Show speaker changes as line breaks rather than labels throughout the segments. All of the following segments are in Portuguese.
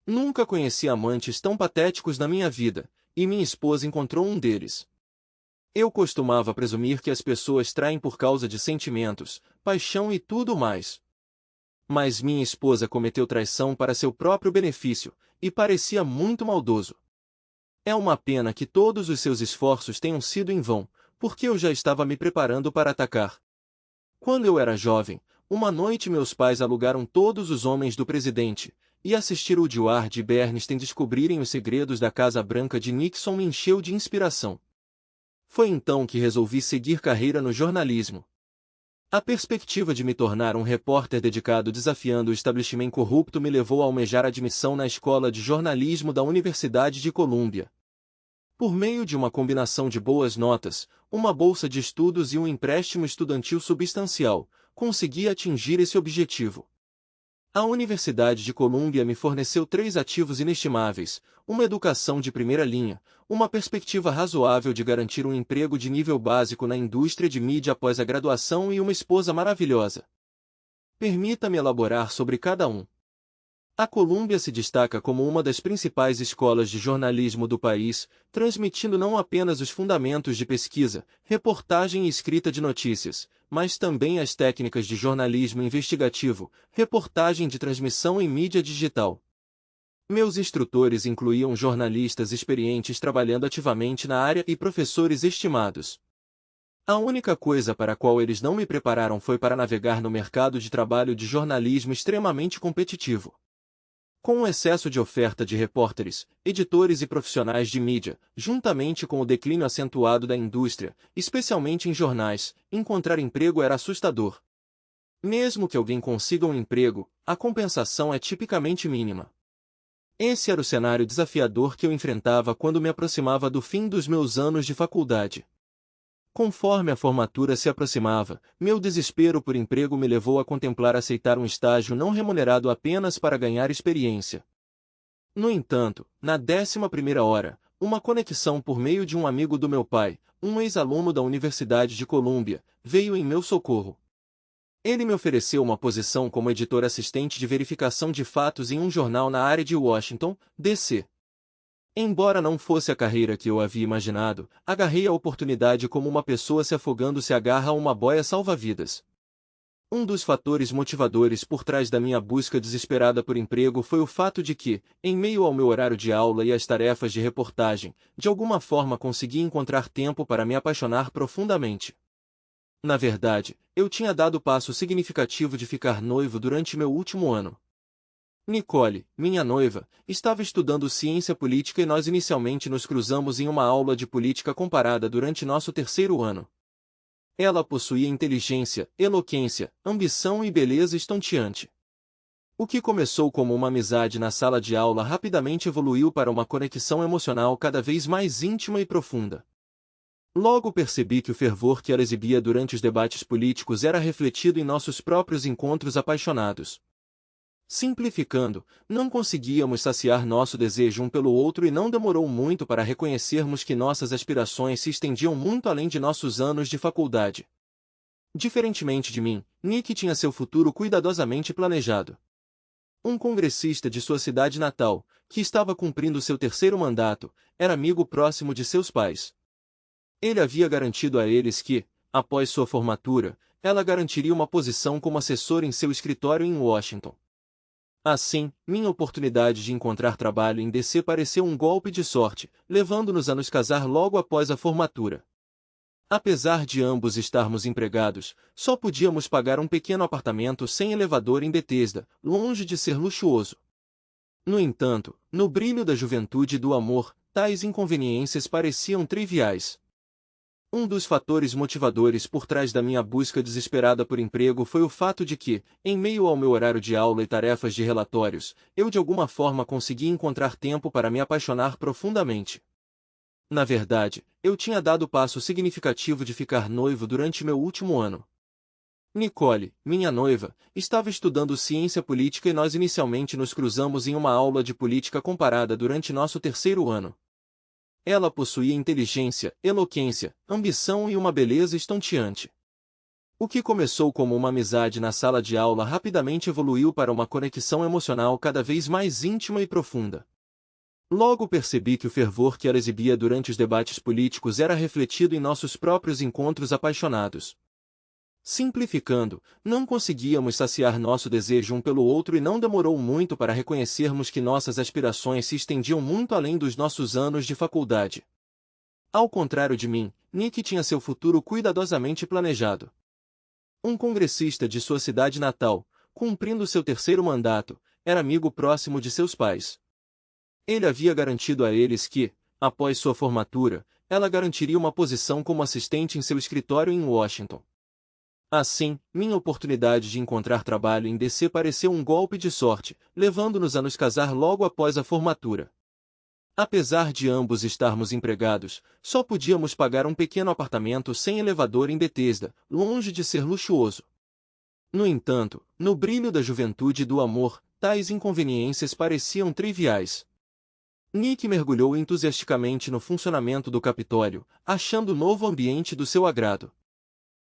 Nunca conheci amantes tão patéticos na minha vida, e minha esposa encontrou um deles. Eu costumava presumir que as pessoas traem por causa de sentimentos, paixão e tudo mais. Mas minha esposa cometeu traição para seu próprio benefício, e parecia muito maldoso. É uma pena que todos os seus esforços tenham sido em vão, porque eu já estava me preparando para atacar. Quando eu era jovem, uma noite meus pais alugaram todos os homens do presidente, e assistir Woodward e Bernstein descobrirem os segredos da Casa Branca de Nixon me encheu de inspiração. Foi então que resolvi seguir carreira no jornalismo. A perspectiva de me tornar um repórter dedicado desafiando o estabelecimento corrupto me levou a almejar admissão na Escola de Jornalismo da Universidade de Colômbia. Por meio de uma combinação de boas notas, uma bolsa de estudos e um empréstimo estudantil substancial, consegui atingir esse objetivo. A Universidade de Colômbia me forneceu 3 ativos inestimáveis: uma educação de primeira linha, uma perspectiva razoável de garantir um emprego de nível básico na indústria de mídia após a graduação e uma esposa maravilhosa. Permita-me elaborar sobre cada um. A Colômbia se destaca como uma das principais escolas de jornalismo do país, transmitindo não apenas os fundamentos de pesquisa, reportagem e escrita de notícias, mas também as técnicas de jornalismo investigativo, reportagem de transmissão em mídia digital. Meus instrutores incluíam jornalistas experientes trabalhando ativamente na área e professores estimados. A única coisa para a qual eles não me prepararam foi para navegar no mercado de trabalho de jornalismo extremamente competitivo. Com o excesso de oferta de repórteres, editores e profissionais de mídia, juntamente com o declínio acentuado da indústria, especialmente em jornais, encontrar emprego era assustador. Mesmo que alguém consiga um emprego, a compensação é tipicamente mínima. Esse era o cenário desafiador que eu enfrentava quando me aproximava do fim dos meus anos de faculdade. Conforme a formatura se aproximava, meu desespero por emprego me levou a contemplar aceitar um estágio não remunerado apenas para ganhar experiência. No entanto, na 11ª hora, uma conexão por meio de um amigo do meu pai, um ex-aluno da Universidade de Colômbia, veio em meu socorro. Ele me ofereceu uma posição como editor assistente de verificação de fatos em um jornal na área de Washington, D.C. Embora não fosse a carreira que eu havia imaginado, agarrei a oportunidade como uma pessoa se afogando se agarra a uma boia salva-vidas. Um dos fatores motivadores por trás da minha busca desesperada por emprego foi o fato de que, em meio ao meu horário de aula e às tarefas de reportagem, de alguma forma consegui encontrar tempo para me apaixonar profundamente. Na verdade, eu tinha dado passo significativo de ficar noivo durante meu último ano. Nicole, minha noiva, estava estudando ciência política e nós inicialmente nos cruzamos em uma aula de política comparada durante nosso 3º ano. Ela possuía inteligência, eloquência, ambição e beleza estonteante. O que começou como uma amizade na sala de aula rapidamente evoluiu para uma conexão emocional cada vez mais íntima e profunda. Logo percebi que o fervor que ela exibia durante os debates políticos era refletido em nossos próprios encontros apaixonados. Simplificando, não conseguíamos saciar nosso desejo um pelo outro e não demorou muito para reconhecermos que nossas aspirações se estendiam muito além de nossos anos de faculdade. Diferentemente de mim, Nick tinha seu futuro cuidadosamente planejado. Um congressista de sua cidade natal, que estava cumprindo seu 3º mandato, era amigo próximo de seus pais. Ele havia garantido a eles que, após sua formatura, ela garantiria uma posição como assessor em seu escritório em Washington. Assim, minha oportunidade de encontrar trabalho em DC pareceu um golpe de sorte, levando-nos a nos casar logo após a formatura. Apesar de ambos estarmos empregados, só podíamos pagar um pequeno apartamento sem elevador em Bethesda, longe de ser luxuoso. No entanto, no brilho da juventude e do amor, tais inconveniências pareciam triviais. Um dos fatores motivadores por trás da minha busca desesperada por emprego foi o fato de que, em meio ao meu horário de aula e tarefas de relatórios, eu de alguma forma consegui encontrar tempo para me apaixonar profundamente. Na verdade, eu tinha dado passo significativo de ficar noivo durante meu último ano. Nicole, minha noiva, estava estudando ciência política e nós inicialmente nos cruzamos em uma aula de política comparada durante nosso 3º ano. Ela possuía inteligência, eloquência, ambição e uma beleza estonteante. O que começou como uma amizade na sala de aula rapidamente evoluiu para uma conexão emocional cada vez mais íntima e profunda. Logo percebi que o fervor que ela exibia durante os debates políticos era refletido em nossos próprios encontros apaixonados. Simplificando, não conseguíamos saciar nosso desejo um pelo outro e não demorou muito para reconhecermos que nossas aspirações se estendiam muito além dos nossos anos de faculdade. Ao contrário de mim, Nick tinha seu futuro cuidadosamente planejado. Um congressista de sua cidade natal, cumprindo seu terceiro mandato, era amigo próximo de seus pais. Ele havia garantido a eles que, após sua formatura, ela garantiria uma posição como assistente em seu escritório em Washington. Assim, minha oportunidade de encontrar trabalho em DC pareceu um golpe de sorte, levando-nos a nos casar logo após a formatura. Apesar de ambos estarmos empregados, só podíamos pagar um pequeno apartamento sem elevador em Bethesda, longe de ser luxuoso. No entanto, no brilho da juventude e do amor, tais inconveniências pareciam triviais. Nick mergulhou entusiasticamente no funcionamento do Capitólio, achando o novo ambiente do seu agrado.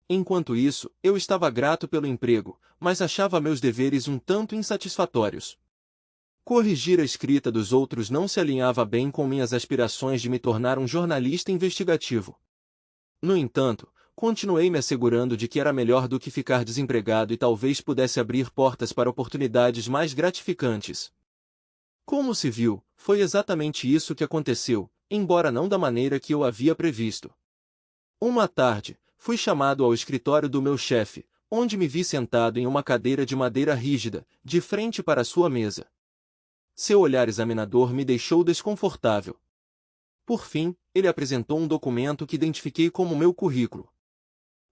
Enquanto isso, eu estava grato pelo emprego, mas achava meus deveres um tanto insatisfatórios. Corrigir a escrita dos outros não se alinhava bem com minhas aspirações de me tornar um jornalista investigativo. No entanto, continuei me assegurando de que era melhor do que ficar desempregado e talvez pudesse abrir portas para oportunidades mais gratificantes. Como se viu, foi exatamente isso que aconteceu, embora não da maneira que eu havia previsto. Uma tarde, fui chamado ao escritório do meu chefe, onde me vi sentado em uma cadeira de madeira rígida, de frente para sua mesa. Seu olhar examinador me deixou desconfortável. Por fim, ele apresentou um documento que identifiquei como meu currículo.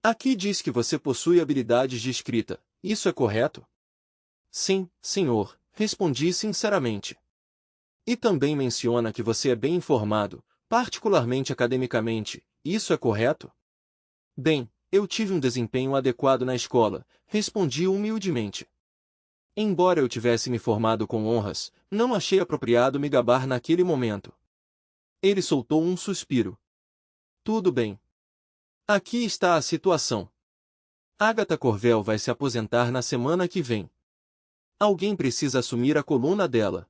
Aqui diz que você possui habilidades de escrita, isso é correto? Sim, senhor, respondi sinceramente. E também menciona que você é bem informado, particularmente academicamente, isso é correto? Bem, eu tive um desempenho adequado na escola, respondi humildemente. Embora eu tivesse me formado com honras, não achei apropriado me gabar naquele momento. Ele soltou um suspiro. Tudo bem. Aqui está a situação. Agatha Corvel vai se aposentar na semana que vem. Alguém precisa assumir a coluna dela.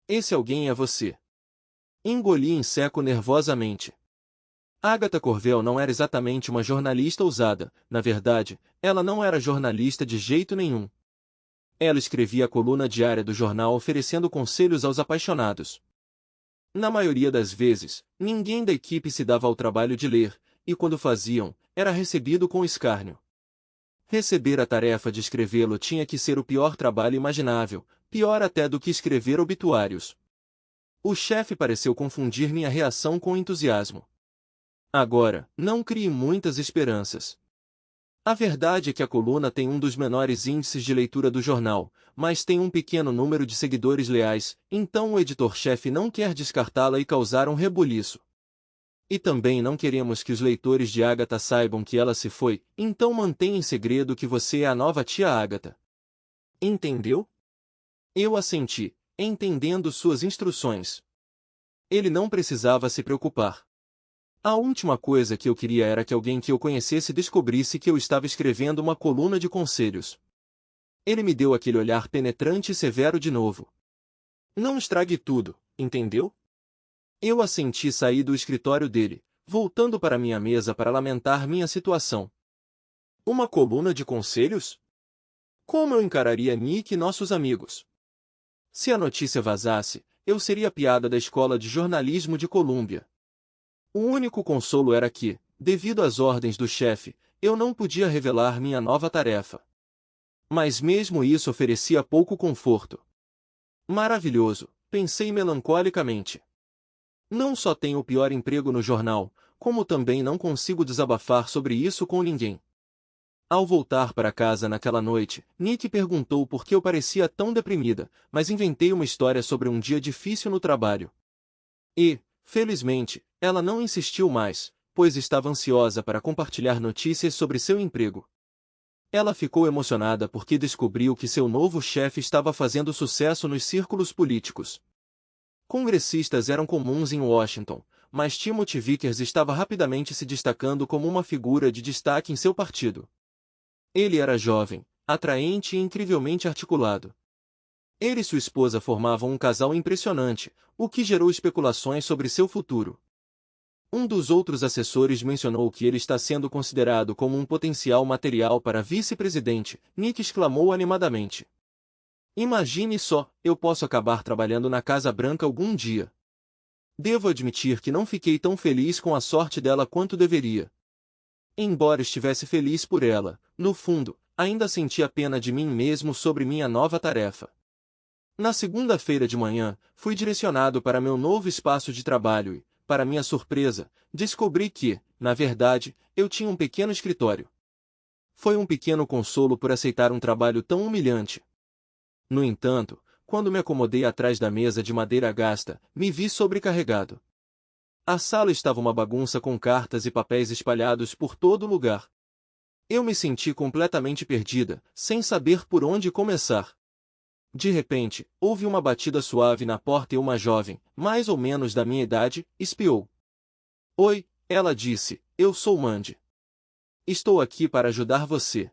Esse alguém é você. Engoli em seco nervosamente. Agatha Corvel não era exatamente uma jornalista ousada, na verdade, ela não era jornalista de jeito nenhum. Ela escrevia a coluna diária do jornal oferecendo conselhos aos apaixonados. Na maioria das vezes, ninguém da equipe se dava ao trabalho de ler, e quando faziam, era recebido com escárnio. Receber a tarefa de escrevê-lo tinha que ser o pior trabalho imaginável, pior até do que escrever obituários. O chefe pareceu confundir minha reação com entusiasmo. Agora, não crie muitas esperanças. A verdade é que a coluna tem um dos menores índices de leitura do jornal, mas tem um pequeno número de seguidores leais, então o editor-chefe não quer descartá-la e causar um rebuliço. E também não queremos que os leitores de Agatha saibam que ela se foi, então mantenha em segredo que você é a nova tia Agatha. Entendeu? Eu assenti, entendendo suas instruções. Ele não precisava se preocupar. A última coisa que eu queria era que alguém que eu conhecesse descobrisse que eu estava escrevendo uma coluna de conselhos. Ele me deu aquele olhar penetrante e severo de novo. Não estrague tudo, entendeu? Eu assenti e saí do escritório dele, voltando para minha mesa para lamentar minha situação. Uma coluna de conselhos? Como eu encararia Nick e nossos amigos? Se a notícia vazasse, eu seria a piada da escola de jornalismo de Colômbia. O único consolo era que, devido às ordens do chefe, eu não podia revelar minha nova tarefa. Mas mesmo isso oferecia pouco conforto. Maravilhoso, pensei melancolicamente. Não só tenho o pior emprego no jornal, como também não consigo desabafar sobre isso com ninguém. Ao voltar para casa naquela noite, Nick perguntou por que eu parecia tão deprimida, mas inventei uma história sobre um dia difícil no trabalho. E, felizmente, ela não insistiu mais, pois estava ansiosa para compartilhar notícias sobre seu emprego. Ela ficou emocionada porque descobriu que seu novo chefe estava fazendo sucesso nos círculos políticos. Congressistas eram comuns em Washington, mas Timothy Vickers estava rapidamente se destacando como uma figura de destaque em seu partido. Ele era jovem, atraente e incrivelmente articulado. Ele e sua esposa formavam um casal impressionante, o que gerou especulações sobre seu futuro. Um dos outros assessores mencionou que ele está sendo considerado como um potencial material para vice-presidente, Nick exclamou animadamente. Imagine só, eu posso acabar trabalhando na Casa Branca algum dia. Devo admitir que não fiquei tão feliz com a sorte dela quanto deveria. Embora estivesse feliz por ela, no fundo, ainda sentia pena de mim mesmo sobre minha nova tarefa. Na segunda-feira de manhã, fui direcionado para meu novo espaço de trabalho e, para minha surpresa, descobri que, na verdade, eu tinha um pequeno escritório. Foi um pequeno consolo por aceitar um trabalho tão humilhante. No entanto, quando me acomodei atrás da mesa de madeira gasta, me vi sobrecarregado. A sala estava uma bagunça com cartas e papéis espalhados por todo lugar. Eu me senti completamente perdida, sem saber por onde começar. De repente, houve uma batida suave na porta e uma jovem, mais ou menos da minha idade, espiou. Oi, ela disse, eu sou Mandy. Estou aqui para ajudar você.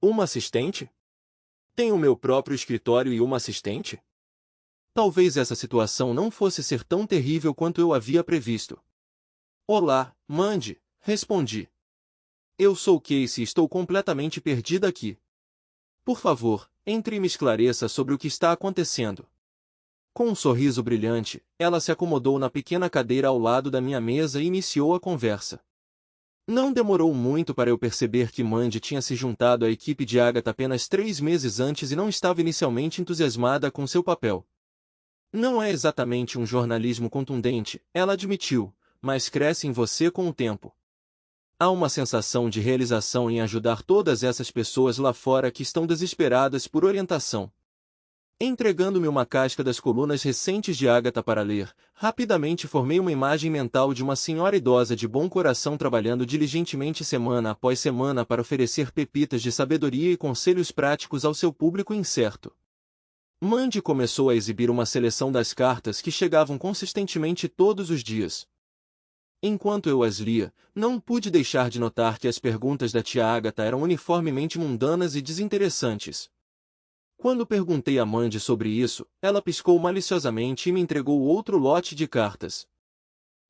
Uma assistente? Tenho meu próprio escritório e uma assistente? Talvez essa situação não fosse ser tão terrível quanto eu havia previsto. Olá, Mandy, respondi. Eu sou Casey e estou completamente perdida aqui. Por favor, entre e me esclareça sobre o que está acontecendo. Com um sorriso brilhante, ela se acomodou na pequena cadeira ao lado da minha mesa e iniciou a conversa. Não demorou muito para eu perceber que Mandy tinha se juntado à equipe de Agatha apenas 3 meses antes e não estava inicialmente entusiasmada com seu papel. Não é exatamente um jornalismo contundente, ela admitiu, mas cresce em você com o tempo. Há uma sensação de realização em ajudar todas essas pessoas lá fora que estão desesperadas por orientação. Entregando-me uma casca das colunas recentes de Agatha para ler, rapidamente formei uma imagem mental de uma senhora idosa de bom coração trabalhando diligentemente semana após semana para oferecer pepitas de sabedoria e conselhos práticos ao seu público incerto. Mandy começou a exibir uma seleção das cartas que chegavam consistentemente todos os dias. Enquanto eu as lia, não pude deixar de notar que as perguntas da tia Agatha eram uniformemente mundanas e desinteressantes. Quando perguntei a Mandy sobre isso, ela piscou maliciosamente e me entregou outro lote de cartas.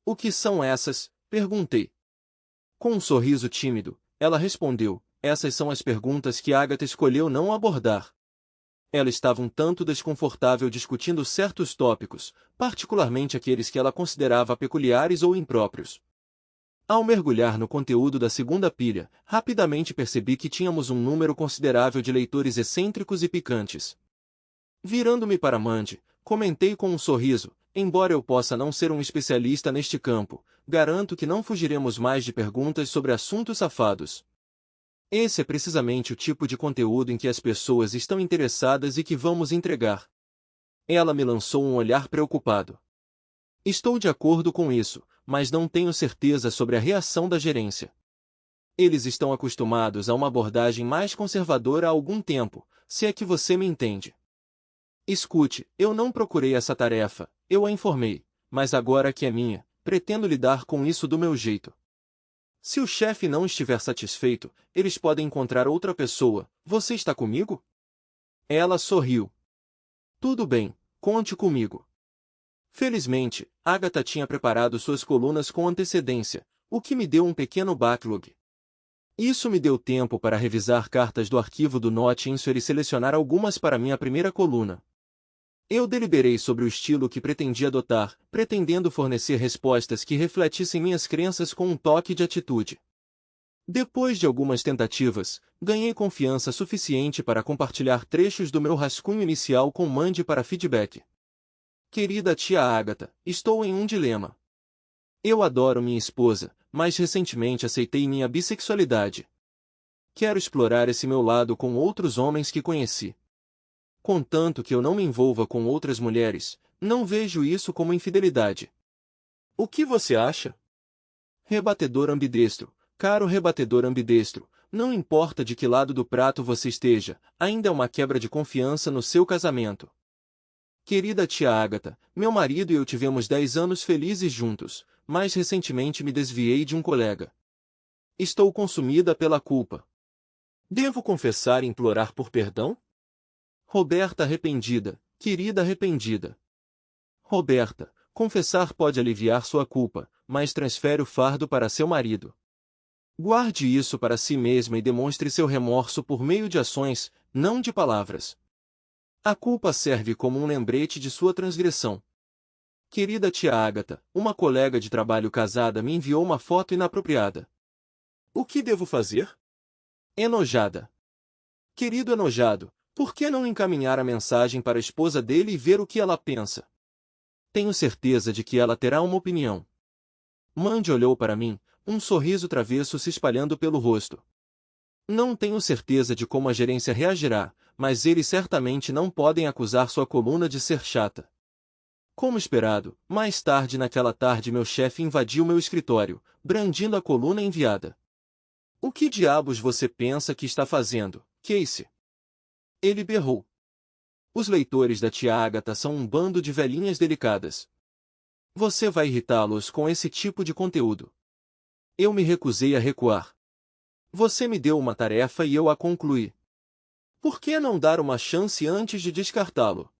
O que são essas? Perguntei. Com um sorriso tímido, ela respondeu, essas são as perguntas que Agatha escolheu não abordar. Ela estava um tanto desconfortável discutindo certos tópicos, particularmente aqueles que ela considerava peculiares ou impróprios. Ao mergulhar no conteúdo da segunda pilha, rapidamente percebi que tínhamos um número considerável de leitores excêntricos e picantes. Virando-me para Mandy, comentei com um sorriso, embora eu possa não ser um especialista neste campo, garanto que não fugiremos mais de perguntas sobre assuntos safados. Esse é precisamente o tipo de conteúdo em que as pessoas estão interessadas e que vamos entregar. Ela me lançou um olhar preocupado. Estou de acordo com isso, mas não tenho certeza sobre a reação da gerência. Eles estão acostumados a uma abordagem mais conservadora há algum tempo, se é que você me entende. Escute, eu não procurei essa tarefa, eu a informei, mas agora que é minha, pretendo lidar com isso do meu jeito. Se o chefe não estiver satisfeito, eles podem encontrar outra pessoa. Você está comigo? Ela sorriu. Tudo bem, conte comigo. Felizmente, Agatha tinha preparado suas colunas com antecedência, o que me deu um pequeno backlog. Isso me deu tempo para revisar cartas do arquivo do Not Answer e selecionar algumas para minha primeira coluna. Eu deliberei sobre o estilo que pretendia adotar, pretendendo fornecer respostas que refletissem minhas crenças com um toque de atitude. Depois de algumas tentativas, ganhei confiança suficiente para compartilhar trechos do meu rascunho inicial com Mandy para feedback. Querida tia Agatha, estou em um dilema. Eu adoro minha esposa, mas recentemente aceitei minha bissexualidade. Quero explorar esse meu lado com outros homens que conheci. Contanto que eu não me envolva com outras mulheres, não vejo isso como infidelidade. O que você acha? Rebatedor ambidestro, caro rebatedor ambidestro, não importa de que lado do prato você esteja, ainda é uma quebra de confiança no seu casamento. Querida tia Agatha, meu marido e eu tivemos 10 anos felizes juntos, mas recentemente me desviei de um colega. Estou consumida pela culpa. Devo confessar e implorar por perdão? Roberta arrependida, querida arrependida. Roberta, confessar pode aliviar sua culpa, mas transfere o fardo para seu marido. Guarde isso para si mesma e demonstre seu remorso por meio de ações, não de palavras. A culpa serve como um lembrete de sua transgressão. Querida tia Ágata, uma colega de trabalho casada me enviou uma foto inapropriada. O que devo fazer? Enojada. Querido enojado, por que não encaminhar a mensagem para a esposa dele e ver o que ela pensa? Tenho certeza de que ela terá uma opinião. Mandy olhou para mim, um sorriso travesso se espalhando pelo rosto. Não tenho certeza de como a gerência reagirá, mas eles certamente não podem acusar sua coluna de ser chata. Como esperado, mais tarde naquela tarde meu chefe invadiu meu escritório, brandindo a coluna enviada. O que diabos você pensa que está fazendo, Casey? Ele berrou. Os leitores da tia Ágata são um bando de velhinhas delicadas. Você vai irritá-los com esse tipo de conteúdo. Eu me recusei a recuar. Você me deu uma tarefa e eu a concluí. Por que não dar uma chance antes de descartá-lo?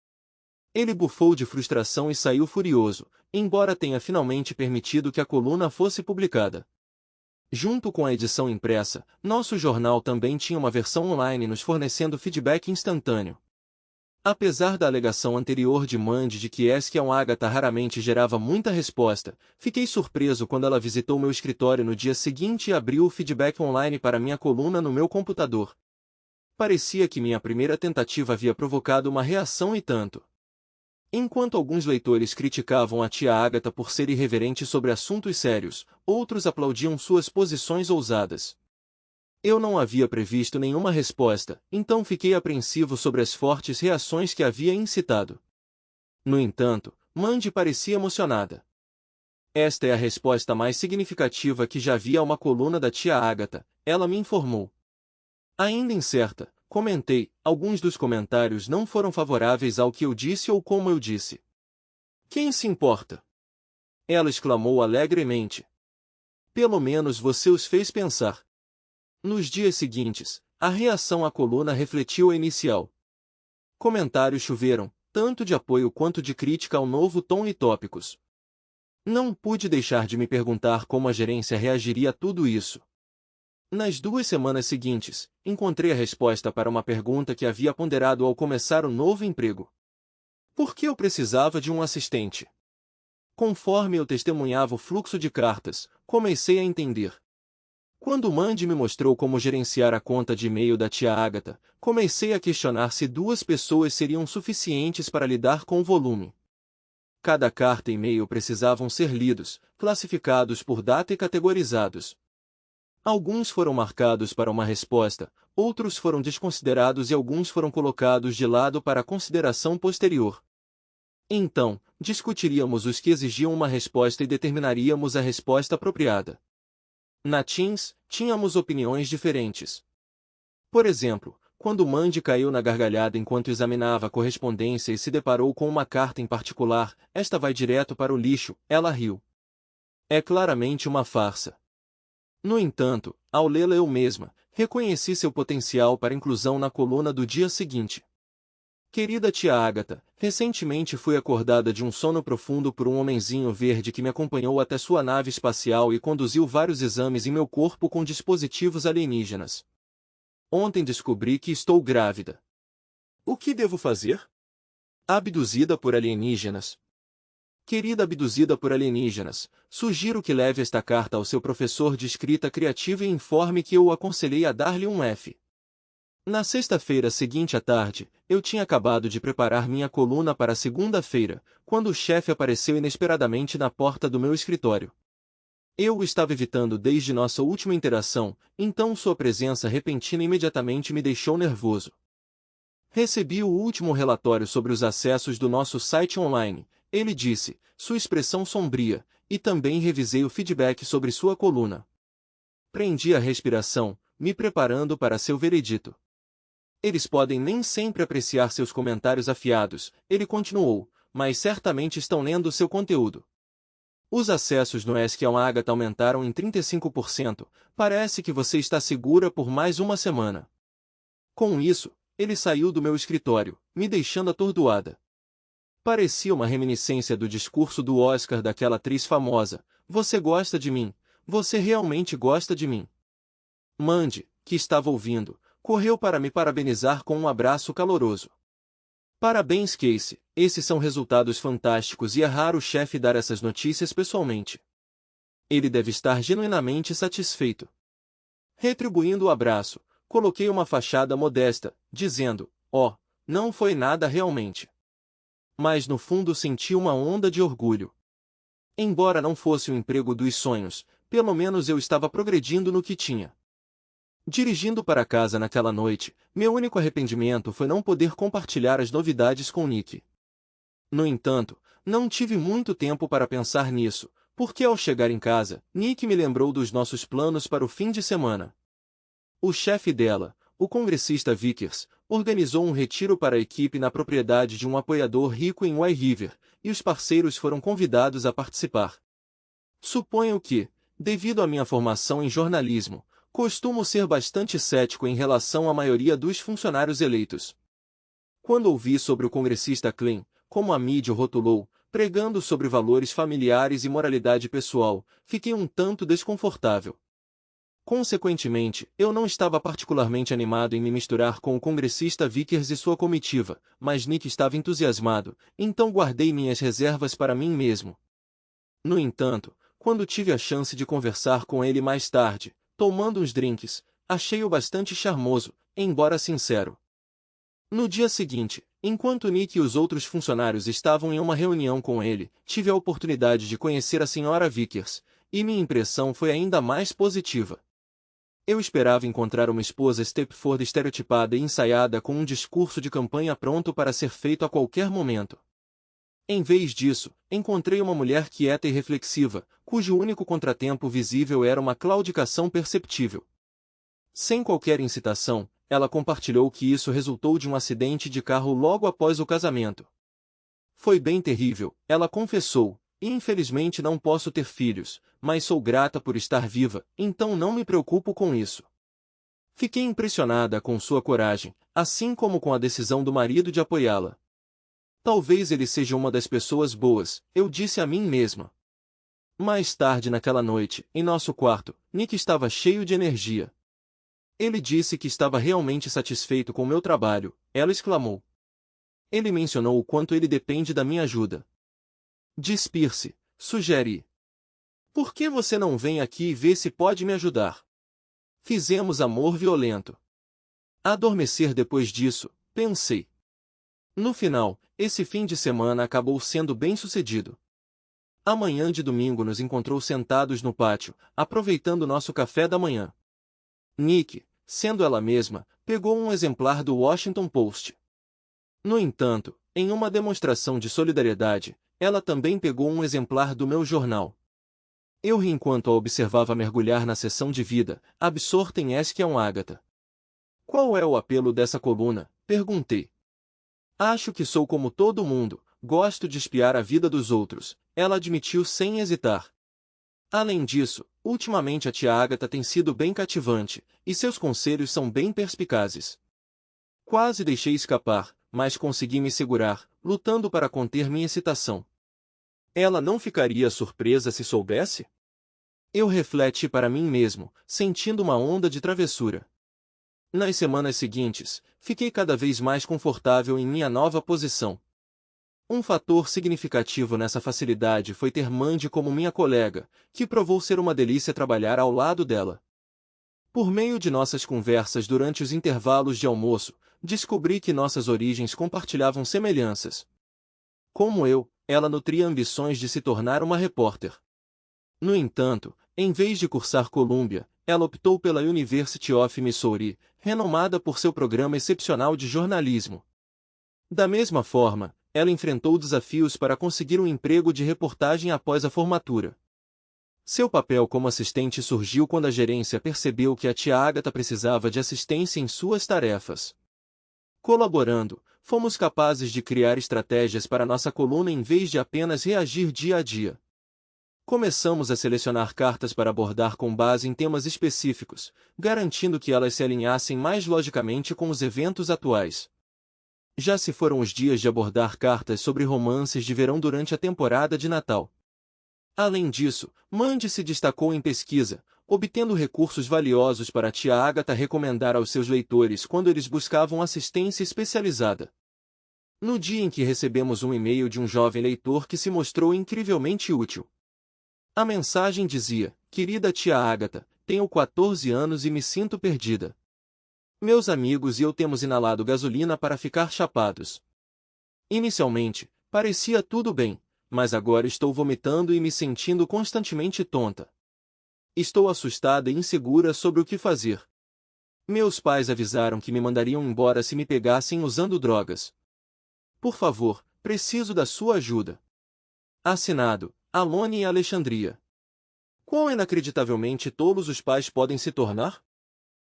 Ele bufou de frustração e saiu furioso, embora tenha finalmente permitido que a coluna fosse publicada. Junto com a edição impressa, nosso jornal também tinha uma versão online nos fornecendo feedback instantâneo. Apesar da alegação anterior de Mandy de que Eskion Ágata raramente gerava muita resposta, fiquei surpreso quando ela visitou meu escritório no dia seguinte e abriu o feedback online para minha coluna no meu computador. Parecia que minha primeira tentativa havia provocado uma reação e tanto. Enquanto alguns leitores criticavam a tia Ágata por ser irreverente sobre assuntos sérios, outros aplaudiam suas posições ousadas. Eu não havia previsto nenhuma resposta, então fiquei apreensivo sobre as fortes reações que havia incitado. No entanto, Mandy parecia emocionada. Esta é a resposta mais significativa que já vi a uma coluna da tia Ágata, ela me informou. Ainda incerta, comentei, alguns dos comentários não foram favoráveis ao que eu disse ou como eu disse. Quem se importa? Ela exclamou alegremente. Pelo menos você os fez pensar. Nos dias seguintes, a reação à coluna refletiu a inicial. Comentários choveram, tanto de apoio quanto de crítica ao novo tom e tópicos. Não pude deixar de me perguntar como a gerência reagiria a tudo isso. Nas 2 semanas seguintes, encontrei a resposta para uma pergunta que havia ponderado ao começar o novo emprego. Por que eu precisava de um assistente? Conforme eu testemunhava o fluxo de cartas, comecei a entender. Quando Mandy me mostrou como gerenciar a conta de e-mail da tia Ágata, comecei a questionar se 2 pessoas seriam suficientes para lidar com o volume. Cada carta e e-mail precisavam ser lidos, classificados por data e categorizados. Alguns foram marcados para uma resposta, outros foram desconsiderados e alguns foram colocados de lado para consideração posterior. Então, discutiríamos os que exigiam uma resposta e determinaríamos a resposta apropriada. Na Teams, tínhamos opiniões diferentes. Por exemplo, quando Mandy caiu na gargalhada enquanto examinava a correspondência e se deparou com uma carta em particular, esta vai direto para o lixo, ela riu. É claramente uma farsa. No entanto, ao lê-la eu mesma, reconheci seu potencial para inclusão na coluna do dia seguinte. Querida tia Ágata, recentemente fui acordada de um sono profundo por um homenzinho verde que me acompanhou até sua nave espacial e conduziu vários exames em meu corpo com dispositivos alienígenas. Ontem descobri que estou grávida. O que devo fazer? Abduzida por alienígenas. Querida abduzida por alienígenas, sugiro que leve esta carta ao seu professor de escrita criativa e informe que eu o aconselhei a dar-lhe um F. Na sexta-feira seguinte à tarde, eu tinha acabado de preparar minha coluna para a segunda-feira, quando o chefe apareceu inesperadamente na porta do meu escritório. Eu o estava evitando desde nossa última interação, então sua presença repentina imediatamente me deixou nervoso. Recebi o último relatório sobre os acessos do nosso site online, ele disse, sua expressão sombria, e também revisei o feedback sobre sua coluna. Prendi a respiração, me preparando para seu veredito. Eles podem nem sempre apreciar seus comentários afiados, ele continuou, mas certamente estão lendo seu conteúdo. Os acessos no Eskion Ágata aumentaram em 35%, parece que você está segura por mais uma semana. Com isso, ele saiu do meu escritório, me deixando atordoada. Parecia uma reminiscência do discurso do Oscar daquela atriz famosa: "Você gosta de mim? Você realmente gosta de mim?" Mandy, que estava ouvindo, correu para me parabenizar com um abraço caloroso. Parabéns, Casey, esses são resultados fantásticos e é raro o chefe dar essas notícias pessoalmente. Ele deve estar genuinamente satisfeito. Retribuindo o abraço, coloquei uma fachada modesta, dizendo: "Oh, não foi nada realmente." Mas no fundo senti uma onda de orgulho. Embora não fosse o emprego dos sonhos, pelo menos eu estava progredindo no que tinha. Dirigindo para casa naquela noite, meu único arrependimento foi não poder compartilhar as novidades com Nick. No entanto, não tive muito tempo para pensar nisso, porque ao chegar em casa, Nick me lembrou dos nossos planos para o fim de semana. O chefe dela, o congressista Vickers, organizou um retiro para a equipe na propriedade de um apoiador rico em White River, e os parceiros foram convidados a participar. Suponho que, devido à minha formação em jornalismo, costumo ser bastante cético em relação à maioria dos funcionários eleitos. Quando ouvi sobre o congressista Klein, como a mídia o rotulou, pregando sobre valores familiares e moralidade pessoal, fiquei um tanto desconfortável. Consequentemente, eu não estava particularmente animado em me misturar com o congressista Vickers e sua comitiva, mas Nick estava entusiasmado, então guardei minhas reservas para mim mesmo. No entanto, quando tive a chance de conversar com ele mais tarde, tomando uns drinks, achei-o bastante charmoso, embora sincero. No dia seguinte, enquanto Nick e os outros funcionários estavam em uma reunião com ele, tive a oportunidade de conhecer a Sra. Vickers, e minha impressão foi ainda mais positiva. Eu esperava encontrar uma esposa Stepford estereotipada e ensaiada com um discurso de campanha pronto para ser feito a qualquer momento. Em vez disso, encontrei uma mulher quieta e reflexiva, cujo único contratempo visível era uma claudicação perceptível. Sem qualquer incitação, ela compartilhou que isso resultou de um acidente de carro logo após o casamento. Foi bem terrível, ela confessou, e infelizmente não posso ter filhos, mas sou grata por estar viva, então não me preocupo com isso. Fiquei impressionada com sua coragem, assim como com a decisão do marido de apoiá-la. Talvez ele seja uma das pessoas boas, eu disse a mim mesma. Mais tarde naquela noite, em nosso quarto, Nick estava cheio de energia. Ele disse que estava realmente satisfeito com meu trabalho, ela exclamou. Ele mencionou o quanto ele depende da minha ajuda. Despir-se, sugeri. Por que você não vem aqui e vê se pode me ajudar? Fizemos amor violento. Adormecer depois disso, pensei. No final, esse fim de semana acabou sendo bem-sucedido. A manhã de domingo nos encontrou sentados no pátio, aproveitando nosso café da manhã. Nick, sendo ela mesma, pegou um exemplar do Washington Post. No entanto, em uma demonstração de solidariedade, ela também pegou um exemplar do meu jornal. Eu ri enquanto a observava mergulhar na seção de vida, absorta em Eskion Ágata. Qual é o apelo dessa coluna? Perguntei. Acho que sou como todo mundo, gosto de espiar a vida dos outros, ela admitiu sem hesitar. Além disso, ultimamente a tia Ágata tem sido bem cativante, e seus conselhos são bem perspicazes. Quase deixei escapar, mas consegui me segurar, lutando para conter minha excitação. Ela não ficaria surpresa se soubesse? Eu refleti para mim mesmo, sentindo uma onda de travessura. Nas semanas seguintes, fiquei cada vez mais confortável em minha nova posição. Um fator significativo nessa facilidade foi ter Mandy como minha colega, que provou ser uma delícia trabalhar ao lado dela. Por meio de nossas conversas durante os intervalos de almoço, descobri que nossas origens compartilhavam semelhanças. Como eu, ela nutria ambições de se tornar uma repórter. No entanto, em vez de cursar Columbia, ela optou pela University of Missouri, renomada por seu programa excepcional de jornalismo. Da mesma forma, ela enfrentou desafios para conseguir um emprego de reportagem após a formatura. Seu papel como assistente surgiu quando a gerência percebeu que a tia Ágata precisava de assistência em suas tarefas. Colaborando, fomos capazes de criar estratégias para nossa coluna em vez de apenas reagir dia a dia. Começamos a selecionar cartas para abordar com base em temas específicos, garantindo que elas se alinhassem mais logicamente com os eventos atuais. Já se foram os dias de abordar cartas sobre romances de verão durante a temporada de Natal. Além disso, Mandy se destacou em pesquisa, obtendo recursos valiosos para a tia Agatha recomendar aos seus leitores quando eles buscavam assistência especializada. No dia em que recebemos um e-mail de um jovem leitor que se mostrou incrivelmente útil. A mensagem dizia: "Querida tia Agatha, tenho 14 anos e me sinto perdida. Meus amigos e eu temos inalado gasolina para ficar chapados. Inicialmente, parecia tudo bem, mas agora estou vomitando e me sentindo constantemente tonta. Estou assustada e insegura sobre o que fazer. Meus pais avisaram que me mandariam embora se me pegassem usando drogas. Por favor, preciso da sua ajuda. Assinado, Alone e Alexandria." Quão inacreditavelmente tolos os pais podem se tornar?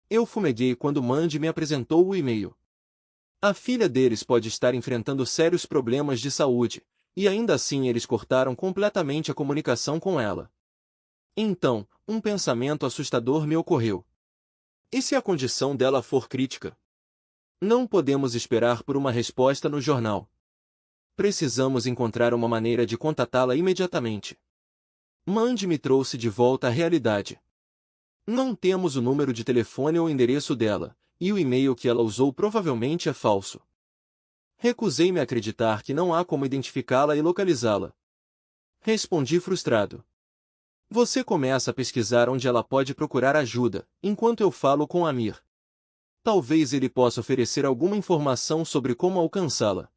Eu fumeguei quando Mandy me apresentou o e-mail. A filha deles pode estar enfrentando sérios problemas de saúde, e ainda assim eles cortaram completamente a comunicação com ela. Então, um pensamento assustador me ocorreu. E se a condição dela for crítica? Não podemos esperar por uma resposta no jornal. Precisamos encontrar uma maneira de contatá-la imediatamente. Mandy me trouxe de volta à realidade. Não temos o número de telefone ou endereço dela, e o e-mail que ela usou provavelmente é falso. Recusei-me a acreditar que não há como identificá-la e localizá-la. Respondi frustrado. Você começa a pesquisar onde ela pode procurar ajuda, enquanto eu falo com Amir. Talvez ele possa oferecer alguma informação sobre como alcançá-la.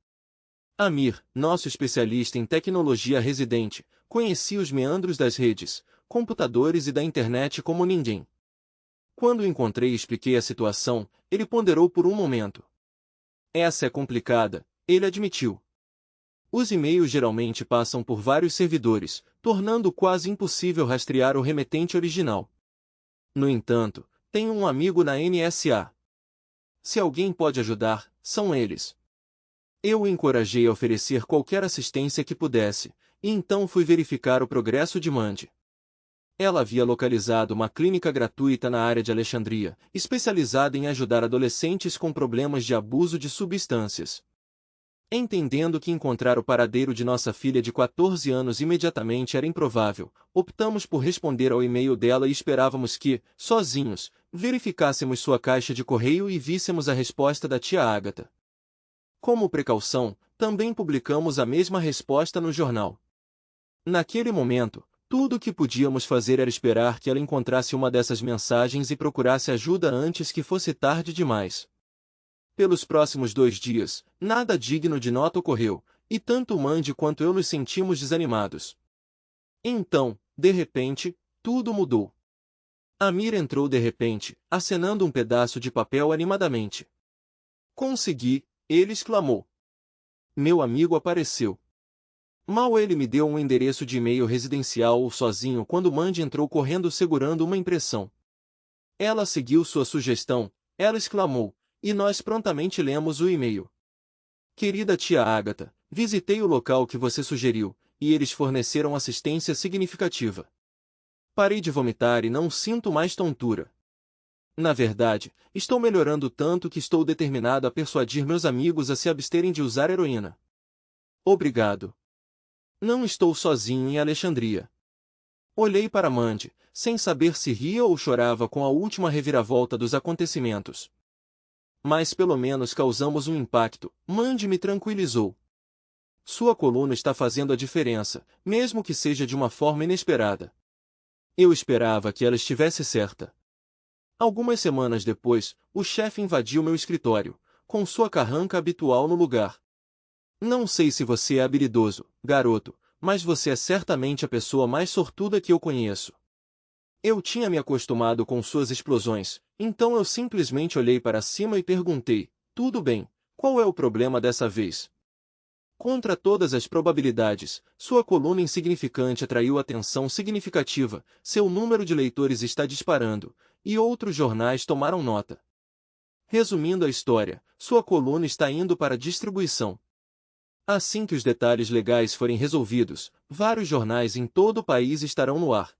Amir, nosso especialista em tecnologia residente, conhecia os meandros das redes, computadores e da internet como ninguém. Quando o encontrei e expliquei a situação, ele ponderou por um momento. Essa é complicada, ele admitiu. Os e-mails geralmente passam por vários servidores, tornando quase impossível rastrear o remetente original. No entanto, tenho um amigo na NSA. Se alguém pode ajudar, são eles. Eu o encorajei a oferecer qualquer assistência que pudesse, e então fui verificar o progresso de Mandy. Ela havia localizado uma clínica gratuita na área de Alexandria, especializada em ajudar adolescentes com problemas de abuso de substâncias. Entendendo que encontrar o paradeiro de nossa filha de 14 anos imediatamente era improvável, optamos por responder ao e-mail dela e esperávamos que, sozinhos, verificássemos sua caixa de correio e víssemos a resposta da tia Agatha. Como precaução, também publicamos a mesma resposta no jornal. Naquele momento, tudo o que podíamos fazer era esperar que ela encontrasse uma dessas mensagens e procurasse ajuda antes que fosse tarde demais. Pelos próximos 2 dias, nada digno de nota ocorreu, e tanto Mandy quanto eu nos sentimos desanimados. Então, de repente, tudo mudou. Amir entrou de repente, acenando um pedaço de papel animadamente. "Consegui!" ele exclamou. Meu amigo apareceu. Mal ele me deu um endereço de e-mail residencial ou sozinho quando Mandy entrou correndo segurando uma impressão. Ela seguiu sua sugestão, ela exclamou, e nós prontamente lemos o e-mail. "Querida tia Agatha, visitei o local que você sugeriu, e eles forneceram assistência significativa. Parei de vomitar e não sinto mais tontura. Na verdade, estou melhorando tanto que estou determinado a persuadir meus amigos a se absterem de usar heroína. Obrigado. Não estou sozinho em Alexandria." Olhei para Mandy, sem saber se ria ou chorava com a última reviravolta dos acontecimentos. "Mas pelo menos causamos um impacto", Mandy me tranquilizou. "Sua coluna está fazendo a diferença, mesmo que seja de uma forma inesperada." Eu esperava que ela estivesse certa. Algumas semanas depois, o chefe invadiu meu escritório, com sua carranca habitual no lugar. "Não sei se você é habilidoso, garoto, mas você é certamente a pessoa mais sortuda que eu conheço." Eu tinha me acostumado com suas explosões, então eu simplesmente olhei para cima e perguntei: "Tudo bem, qual é o problema dessa vez?" Contra todas as probabilidades, sua coluna insignificante atraiu atenção significativa, seu número de leitores está disparando, e outros jornais tomaram nota. Resumindo a história, sua coluna está indo para distribuição. Assim que os detalhes legais forem resolvidos, vários jornais em todo o país estarão no ar.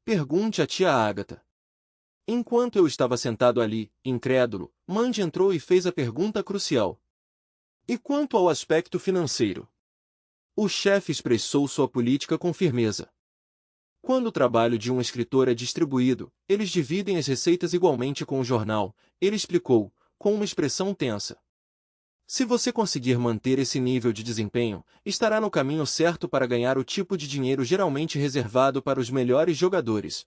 Pergunte à tia Agatha. Enquanto eu estava sentado ali, incrédulo, Mandy entrou e fez a pergunta crucial. E quanto ao aspecto financeiro? O chefe expressou sua política com firmeza. Quando o trabalho de um escritor é distribuído, eles dividem as receitas igualmente com o jornal, ele explicou, com uma expressão tensa. Se você conseguir manter esse nível de desempenho, estará no caminho certo para ganhar o tipo de dinheiro geralmente reservado para os melhores jogadores.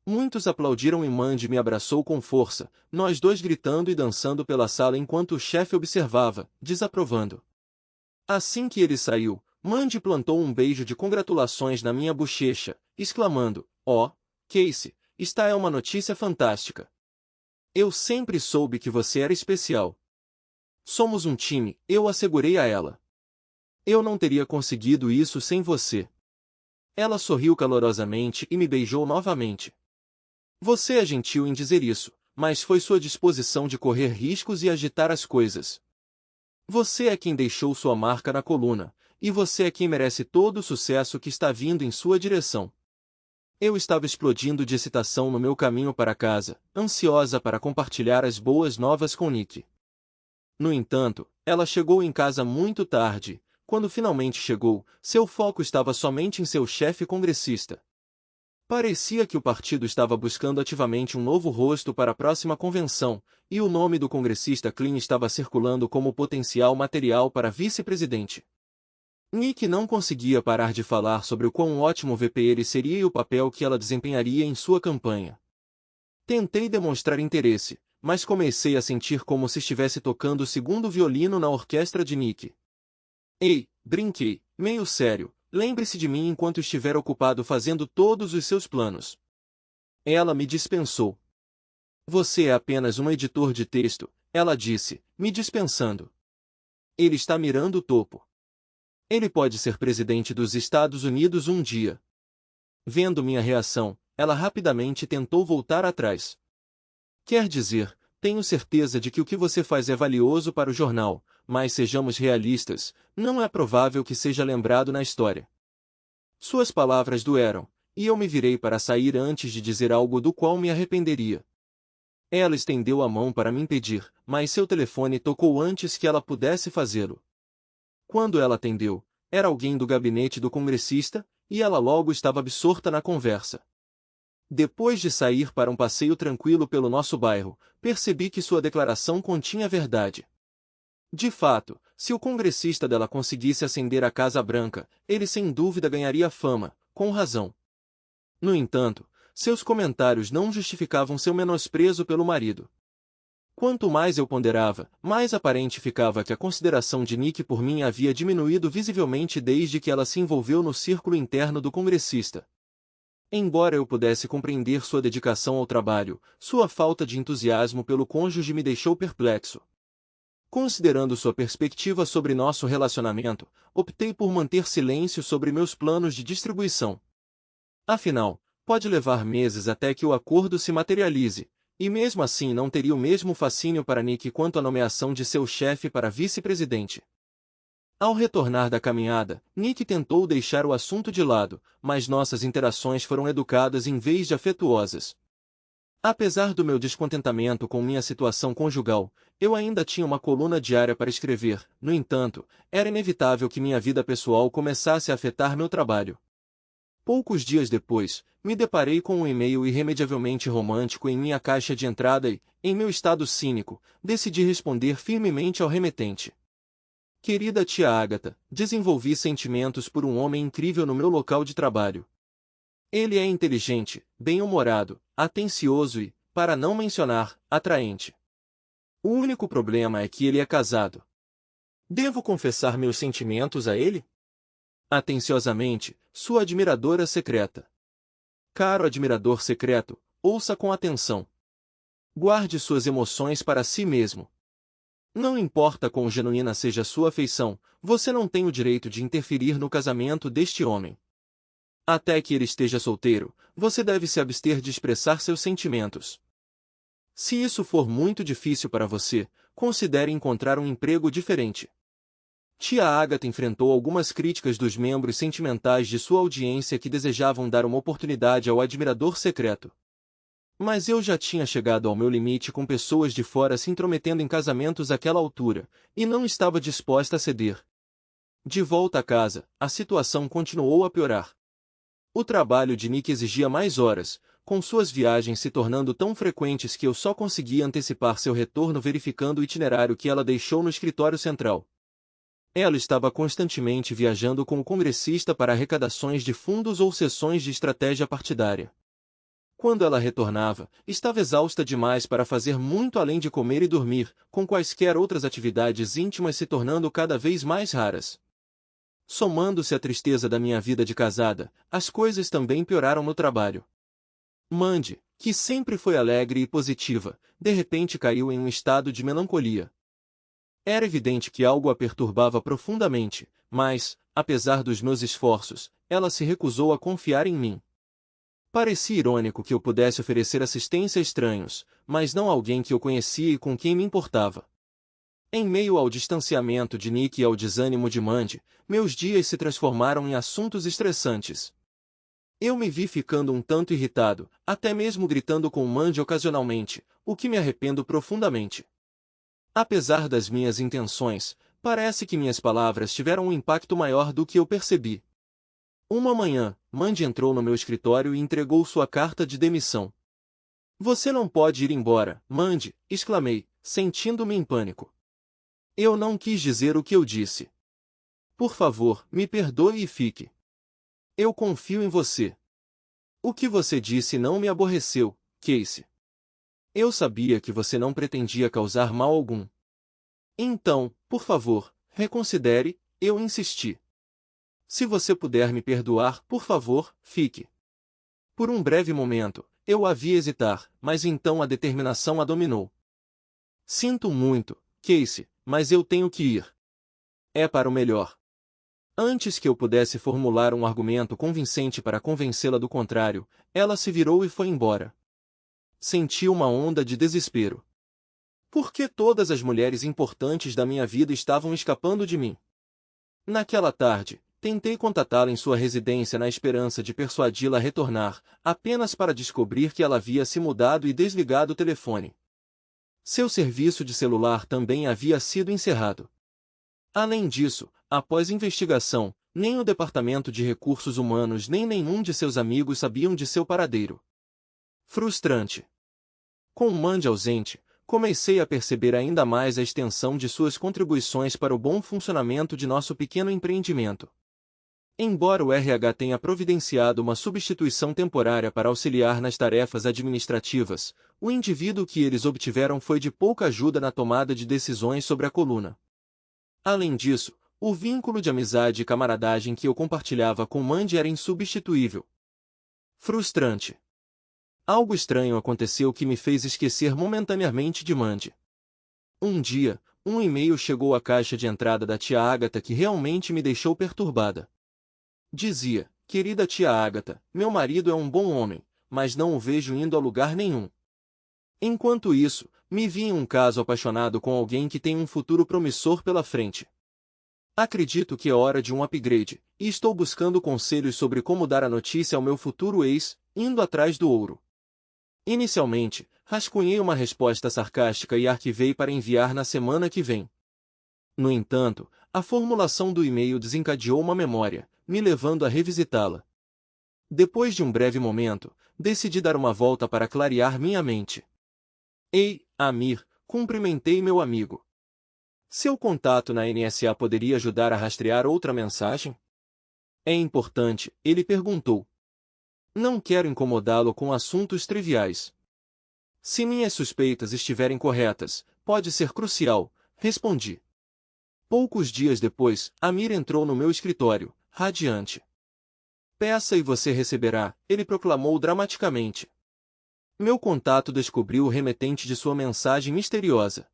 Muitos aplaudiram e Mandy me abraçou com força, nós dois gritando e dançando pela sala enquanto o chefe observava, desaprovando. Assim que ele saiu, Mandy plantou um beijo de congratulações na minha bochecha, exclamando, "Oh, Casey, esta é uma notícia fantástica. Eu sempre soube que você era especial. Somos um time", eu assegurei a ela. "Eu não teria conseguido isso sem você." Ela sorriu calorosamente e me beijou novamente. "Você é gentil em dizer isso, mas foi sua disposição de correr riscos e agitar as coisas. Você é quem deixou sua marca na coluna, e você é quem merece todo o sucesso que está vindo em sua direção." Eu estava explodindo de excitação no meu caminho para casa, ansiosa para compartilhar as boas novas com Nick. No entanto, ela chegou em casa muito tarde. Quando finalmente chegou, seu foco estava somente em seu chefe congressista. Parecia que o partido estava buscando ativamente um novo rosto para a próxima convenção, e o nome do congressista Klein estava circulando como potencial material para vice-presidente. Nick não conseguia parar de falar sobre o quão ótimo VP ele seria e o papel que ela desempenharia em sua campanha. Tentei demonstrar interesse, mas comecei a sentir como se estivesse tocando o segundo violino na orquestra de Nick. "Ei", brinquei, meio sério, "lembre-se de mim enquanto estiver ocupado fazendo todos os seus planos." Ela me dispensou. "Você é apenas um editor de texto", ela disse, me dispensando. "Ele está mirando o topo. Ele pode ser presidente dos Estados Unidos um dia." Vendo minha reação, ela rapidamente tentou voltar atrás. "Quer dizer, tenho certeza de que o que você faz é valioso para o jornal, mas sejamos realistas, não é provável que seja lembrado na história." Suas palavras doeram, e eu me virei para sair antes de dizer algo do qual me arrependeria. Ela estendeu a mão para me impedir, mas seu telefone tocou antes que ela pudesse fazê-lo. Quando ela atendeu, era alguém do gabinete do congressista, e ela logo estava absorta na conversa. Depois de sair para um passeio tranquilo pelo nosso bairro, percebi que sua declaração continha verdade. De fato, se o congressista dela conseguisse ascender à Casa Branca, ele sem dúvida ganharia fama, com razão. No entanto, seus comentários não justificavam seu menosprezo pelo marido. Quanto mais eu ponderava, mais aparente ficava que a consideração de Nick por mim havia diminuído visivelmente desde que ela se envolveu no círculo interno do congressista. Embora eu pudesse compreender sua dedicação ao trabalho, sua falta de entusiasmo pelo cônjuge me deixou perplexo. Considerando sua perspectiva sobre nosso relacionamento, optei por manter silêncio sobre meus planos de distribuição. Afinal, pode levar meses até que o acordo se materialize, e mesmo assim não teria o mesmo fascínio para Nick quanto a nomeação de seu chefe para vice-presidente. Ao retornar da caminhada, Nick tentou deixar o assunto de lado, mas nossas interações foram educadas em vez de afetuosas. Apesar do meu descontentamento com minha situação conjugal, eu ainda tinha uma coluna diária para escrever. No entanto, era inevitável que minha vida pessoal começasse a afetar meu trabalho. Poucos dias depois, me deparei com um e-mail irremediavelmente romântico em minha caixa de entrada e, em meu estado cínico, decidi responder firmemente ao remetente. "Querida tia Agatha, desenvolvi sentimentos por um homem incrível no meu local de trabalho. Ele é inteligente, bem-humorado, atencioso e, para não mencionar, atraente. O único problema é que ele é casado. Devo confessar meus sentimentos a ele? Atenciosamente, sua admiradora secreta." Caro admirador secreto, ouça com atenção. Guarde suas emoções para si mesmo. Não importa quão genuína seja sua afeição, você não tem o direito de interferir no casamento deste homem. Até que ele esteja solteiro, você deve se abster de expressar seus sentimentos. Se isso for muito difícil para você, considere encontrar um emprego diferente. Tia Agatha enfrentou algumas críticas dos membros sentimentais de sua audiência que desejavam dar uma oportunidade ao admirador secreto. Mas eu já tinha chegado ao meu limite com pessoas de fora se intrometendo em casamentos àquela altura, e não estava disposta a ceder. De volta a casa, a situação continuou a piorar. O trabalho de Nick exigia mais horas, com suas viagens se tornando tão frequentes que eu só conseguia antecipar seu retorno verificando o itinerário que ela deixou no escritório central. Ela estava constantemente viajando com o congressista para arrecadações de fundos ou sessões de estratégia partidária. Quando ela retornava, estava exausta demais para fazer muito além de comer e dormir, com quaisquer outras atividades íntimas se tornando cada vez mais raras. Somando-se à tristeza da minha vida de casada, as coisas também pioraram no trabalho. Mandy, que sempre foi alegre e positiva, de repente caiu em um estado de melancolia. Era evidente que algo a perturbava profundamente, mas, apesar dos meus esforços, ela se recusou a confiar em mim. Parecia irônico que eu pudesse oferecer assistência a estranhos, mas não a alguém que eu conhecia e com quem me importava. Em meio ao distanciamento de Nick e ao desânimo de Mandy, meus dias se transformaram em assuntos estressantes. Eu me vi ficando um tanto irritado, até mesmo gritando com Mandy ocasionalmente, o que me arrependo profundamente. Apesar das minhas intenções, parece que minhas palavras tiveram um impacto maior do que eu percebi. Uma manhã, Mandy entrou no meu escritório e entregou sua carta de demissão. "Você não pode ir embora, Mandy", exclamei, sentindo-me em pânico. "Eu não quis dizer o que eu disse. Por favor, me perdoe e fique. Eu confio em você. O que você disse não me aborreceu, Casey. Eu sabia que você não pretendia causar mal algum. Então, por favor, reconsidere", eu insisti. "Se você puder me perdoar, por favor, fique." Por um breve momento, eu a vi hesitar, mas então a determinação a dominou. "Sinto muito, Casey, mas eu tenho que ir. É para o melhor." Antes que eu pudesse formular um argumento convincente para convencê-la do contrário, ela se virou e foi embora. Senti uma onda de desespero. Por que todas as mulheres importantes da minha vida estavam escapando de mim? Naquela tarde, tentei contatá-la em sua residência na esperança de persuadi-la a retornar, apenas para descobrir que ela havia se mudado e desligado o telefone. Seu serviço de celular também havia sido encerrado. Além disso, após investigação, nem o Departamento de Recursos Humanos nem nenhum de seus amigos sabiam de seu paradeiro. Frustrante. Com Mandy ausente, comecei a perceber ainda mais a extensão de suas contribuições para o bom funcionamento de nosso pequeno empreendimento. Embora o RH tenha providenciado uma substituição temporária para auxiliar nas tarefas administrativas, o indivíduo que eles obtiveram foi de pouca ajuda na tomada de decisões sobre a coluna. Além disso, o vínculo de amizade e camaradagem que eu compartilhava com Mandy era insubstituível. Frustrante. Algo estranho aconteceu que me fez esquecer momentaneamente de Mandy. Um dia, um e-mail chegou à caixa de entrada da tia Agatha que realmente me deixou perturbada. Dizia: "Querida tia Agatha, meu marido é um bom homem, mas não o vejo indo a lugar nenhum. Enquanto isso, me vi em um caso apaixonado com alguém que tem um futuro promissor pela frente. Acredito que é hora de um upgrade, e estou buscando conselhos sobre como dar a notícia ao meu futuro ex, indo atrás do ouro." Inicialmente, rascunhei uma resposta sarcástica e arquivei para enviar na semana que vem. No entanto, a formulação do e-mail desencadeou uma memória, me levando a revisitá-la. Depois de um breve momento, decidi dar uma volta para clarear minha mente. "Ei, Amir", cumprimentei meu amigo. "Seu contato na NSA poderia ajudar a rastrear outra mensagem?" "É importante", ele perguntou. "Não quero incomodá-lo com assuntos triviais." "Se minhas suspeitas estiverem corretas, pode ser crucial", respondi. Poucos dias depois, Amir entrou no meu escritório, radiante. "Peça e você receberá", ele proclamou dramaticamente. Meu contato descobriu o remetente de sua mensagem misteriosa.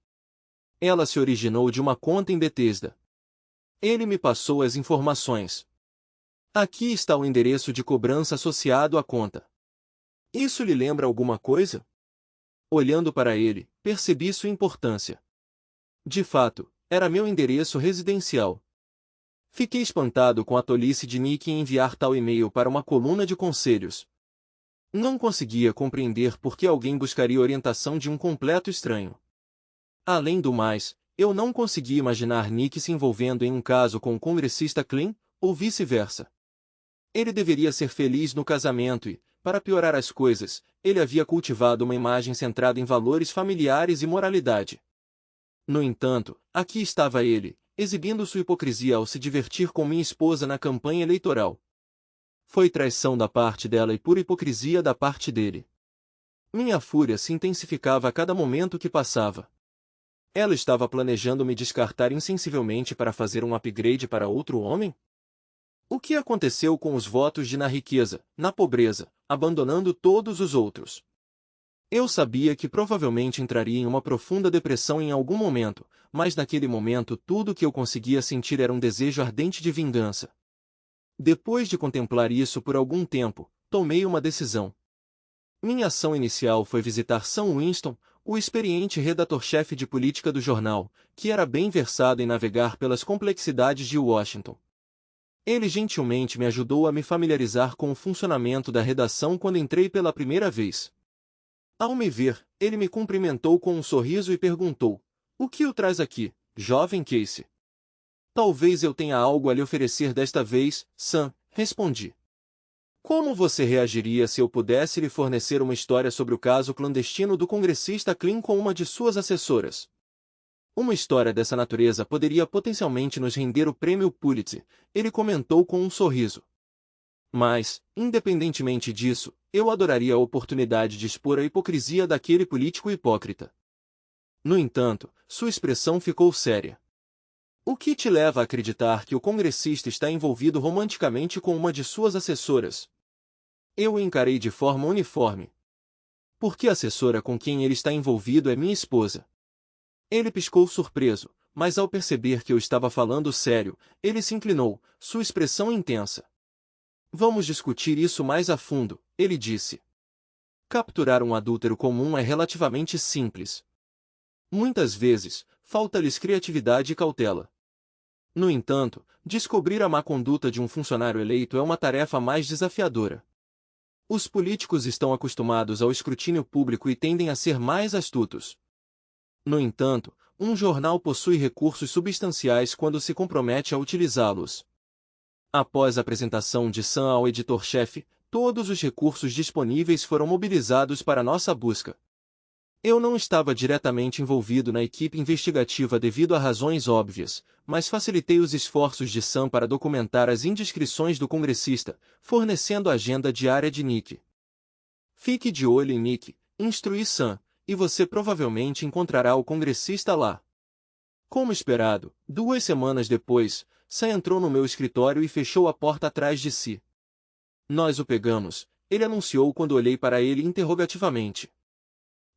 Ela se originou de uma conta em Bethesda. Ele me passou as informações. "Aqui está o endereço de cobrança associado à conta. Isso lhe lembra alguma coisa?" Olhando para ele, percebi sua importância. De fato, era meu endereço residencial. Fiquei espantado com a tolice de Nick em enviar tal e-mail para uma coluna de conselhos. Não conseguia compreender por que alguém buscaria orientação de um completo estranho. Além do mais, eu não conseguia imaginar Nick se envolvendo em um caso com o congressista Klein, ou vice-versa. Ele deveria ser feliz no casamento e, para piorar as coisas, ele havia cultivado uma imagem centrada em valores familiares e moralidade. No entanto, aqui estava ele, exibindo sua hipocrisia ao se divertir com minha esposa na campanha eleitoral. Foi traição da parte dela e pura hipocrisia da parte dele. Minha fúria se intensificava a cada momento que passava. Ela estava planejando me descartar insensivelmente para fazer um upgrade para outro homem? O que aconteceu com os votos de na riqueza, na pobreza, abandonando todos os outros? Eu sabia que provavelmente entraria em uma profunda depressão em algum momento, mas naquele momento tudo o que eu conseguia sentir era um desejo ardente de vingança. Depois de contemplar isso por algum tempo, tomei uma decisão. Minha ação inicial foi visitar Sam Winston, o experiente redator-chefe de política do jornal, que era bem versado em navegar pelas complexidades de Washington. Ele gentilmente me ajudou a me familiarizar com o funcionamento da redação quando entrei pela primeira vez. Ao me ver, ele me cumprimentou com um sorriso e perguntou: "O que o traz aqui, jovem Casey?" "Talvez eu tenha algo a lhe oferecer desta vez, Sam", respondi. "Como você reagiria se eu pudesse lhe fornecer uma história sobre o caso clandestino do congressista Klein com uma de suas assessoras?" "Uma história dessa natureza poderia potencialmente nos render o prêmio Pulitzer", ele comentou com um sorriso. "Mas, independentemente disso, eu adoraria a oportunidade de expor a hipocrisia daquele político hipócrita." No entanto, sua expressão ficou séria. "O que te leva a acreditar que o congressista está envolvido romanticamente com uma de suas assessoras?" Eu o encarei de forma uniforme. "Porque a assessora com quem ele está envolvido é minha esposa." Ele piscou surpreso, mas ao perceber que eu estava falando sério, ele se inclinou, sua expressão intensa. "Vamos discutir isso mais a fundo", ele disse. "Capturar um adúltero comum é relativamente simples. Muitas vezes, falta-lhes criatividade e cautela. No entanto, descobrir a má conduta de um funcionário eleito é uma tarefa mais desafiadora. Os políticos estão acostumados ao escrutínio público e tendem a ser mais astutos. No entanto, um jornal possui recursos substanciais quando se compromete a utilizá-los." Após a apresentação de Sam ao editor-chefe, todos os recursos disponíveis foram mobilizados para nossa busca. Eu não estava diretamente envolvido na equipe investigativa devido a razões óbvias, mas facilitei os esforços de Sam para documentar as indiscrições do congressista, fornecendo a agenda diária de Nick. "Fique de olho em Nick", instruí Sam, "e você provavelmente encontrará o congressista lá." Como esperado, 2 semanas depois, Sam entrou no meu escritório e fechou a porta atrás de si. "Nós o pegamos", ele anunciou quando olhei para ele interrogativamente.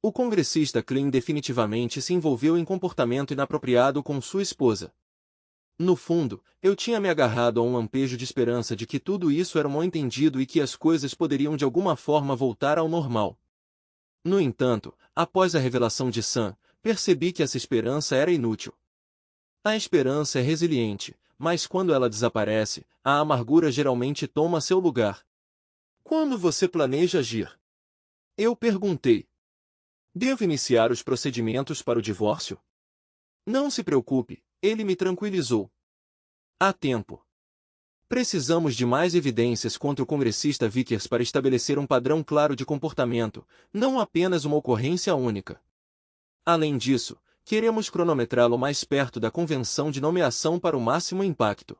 O congressista Klein definitivamente se envolveu em comportamento inapropriado com sua esposa. No fundo, eu tinha me agarrado a um lampejo de esperança de que tudo isso era um mal-entendido e que as coisas poderiam de alguma forma voltar ao normal. No entanto, após a revelação de Sam, percebi que essa esperança era inútil. A esperança é resiliente, mas quando ela desaparece, a amargura geralmente toma seu lugar. "Quando você planeja agir?" eu perguntei. "Devo iniciar os procedimentos para o divórcio?" "Não se preocupe", ele me tranquilizou. "Há tempo. Precisamos de mais evidências contra o congressista Vickers para estabelecer um padrão claro de comportamento, não apenas uma ocorrência única. Além disso, queremos cronometrá-lo mais perto da convenção de nomeação para o máximo impacto."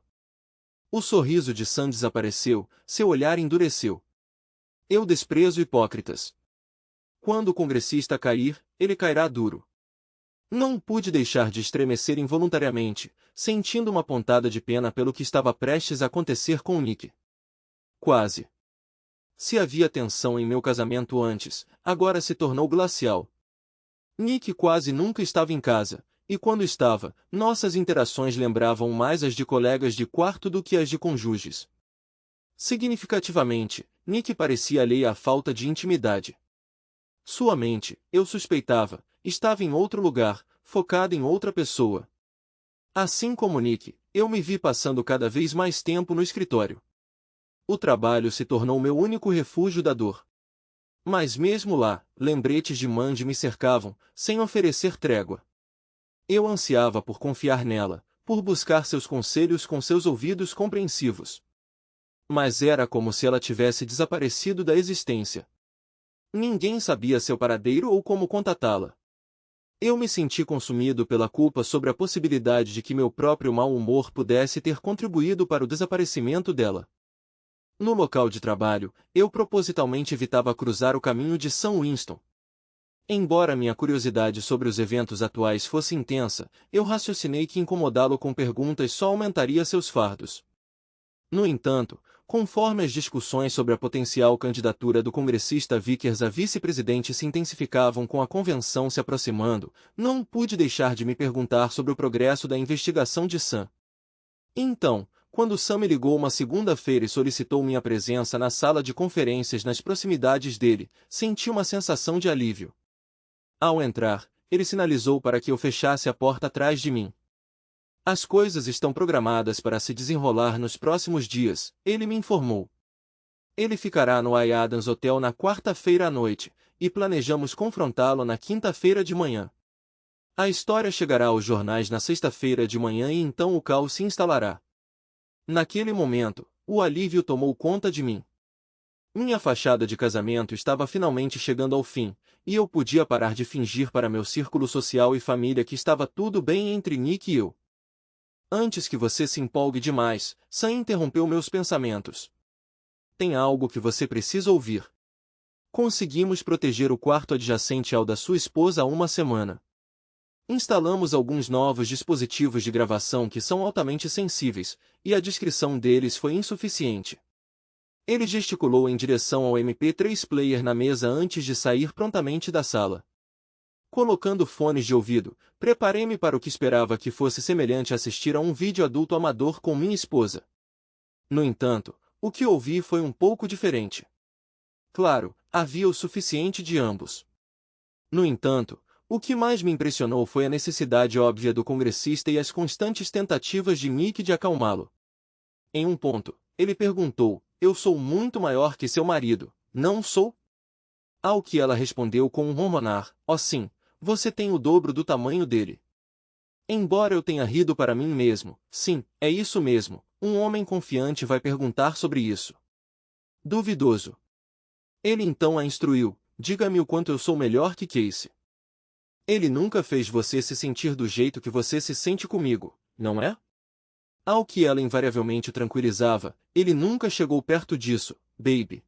O sorriso de Sam desapareceu, seu olhar endureceu. "Eu desprezo hipócritas. Quando o congressista cair, ele cairá duro." Não pude deixar de estremecer involuntariamente, sentindo uma pontada de pena pelo que estava prestes a acontecer com Nick. Quase. Se havia tensão em meu casamento antes, agora se tornou glacial. Nick quase nunca estava em casa, e quando estava, nossas interações lembravam mais as de colegas de quarto do que as de cônjuges. Significativamente, Nick parecia alheio à falta de intimidade. Sua mente, eu suspeitava, estava em outro lugar, focada em outra pessoa. Assim como Nick, eu me vi passando cada vez mais tempo no escritório. O trabalho se tornou meu único refúgio da dor. Mas mesmo lá, lembretes de Mandy me cercavam, sem oferecer trégua. Eu ansiava por confiar nela, por buscar seus conselhos com seus ouvidos compreensivos. Mas era como se ela tivesse desaparecido da existência. Ninguém sabia seu paradeiro ou como contatá-la. Eu me senti consumido pela culpa sobre a possibilidade de que meu próprio mau humor pudesse ter contribuído para o desaparecimento dela. No local de trabalho, eu propositalmente evitava cruzar o caminho de Sam Winston. Embora minha curiosidade sobre os eventos atuais fosse intensa, eu raciocinei que incomodá-lo com perguntas só aumentaria seus fardos. No entanto, conforme as discussões sobre a potencial candidatura do congressista Vickers a vice-presidente se intensificavam com a convenção se aproximando, não pude deixar de me perguntar sobre o progresso da investigação de Sam. Então, quando Sam me ligou uma segunda-feira e solicitou minha presença na sala de conferências nas proximidades dele, senti uma sensação de alívio. Ao entrar, ele sinalizou para que eu fechasse a porta atrás de mim. As coisas estão programadas para se desenrolar nos próximos dias, ele me informou. Ele ficará no I. Adams Hotel na quarta-feira à noite, e planejamos confrontá-lo na quinta-feira de manhã. A história chegará aos jornais na sexta-feira de manhã e então o caos se instalará. Naquele momento, o alívio tomou conta de mim. Minha fachada de casamento estava finalmente chegando ao fim, e eu podia parar de fingir para meu círculo social e família que estava tudo bem entre Nick e eu. Antes que você se empolgue demais, Sam interrompeu meus pensamentos. Tem algo que você precisa ouvir. Conseguimos proteger o quarto adjacente ao da sua esposa há uma semana. Instalamos alguns novos dispositivos de gravação que são altamente sensíveis, e a descrição deles foi insuficiente. Ele gesticulou em direção ao MP3 player na mesa antes de sair prontamente da sala. Colocando fones de ouvido, preparei-me para o que esperava que fosse semelhante a assistir a um vídeo adulto amador com minha esposa. No entanto, o que ouvi foi um pouco diferente. Claro, havia o suficiente de ambos. No entanto, o que mais me impressionou foi a necessidade óbvia do congressista e as constantes tentativas de Nick de acalmá-lo. Em um ponto, ele perguntou: "Eu sou muito maior que seu marido, não sou?" Ao que ela respondeu com um ronronar: "Oh sim, você tem o dobro do tamanho dele." Embora eu tenha rido para mim mesmo, sim, é isso mesmo, um homem confiante vai perguntar sobre isso. Duvidoso. Ele então a instruiu: "Diga-me o quanto eu sou melhor que Casey." Ele nunca fez você se sentir do jeito que você se sente comigo, não é? Ao que ela invariavelmente o tranquilizava: "Ele nunca chegou perto disso, baby.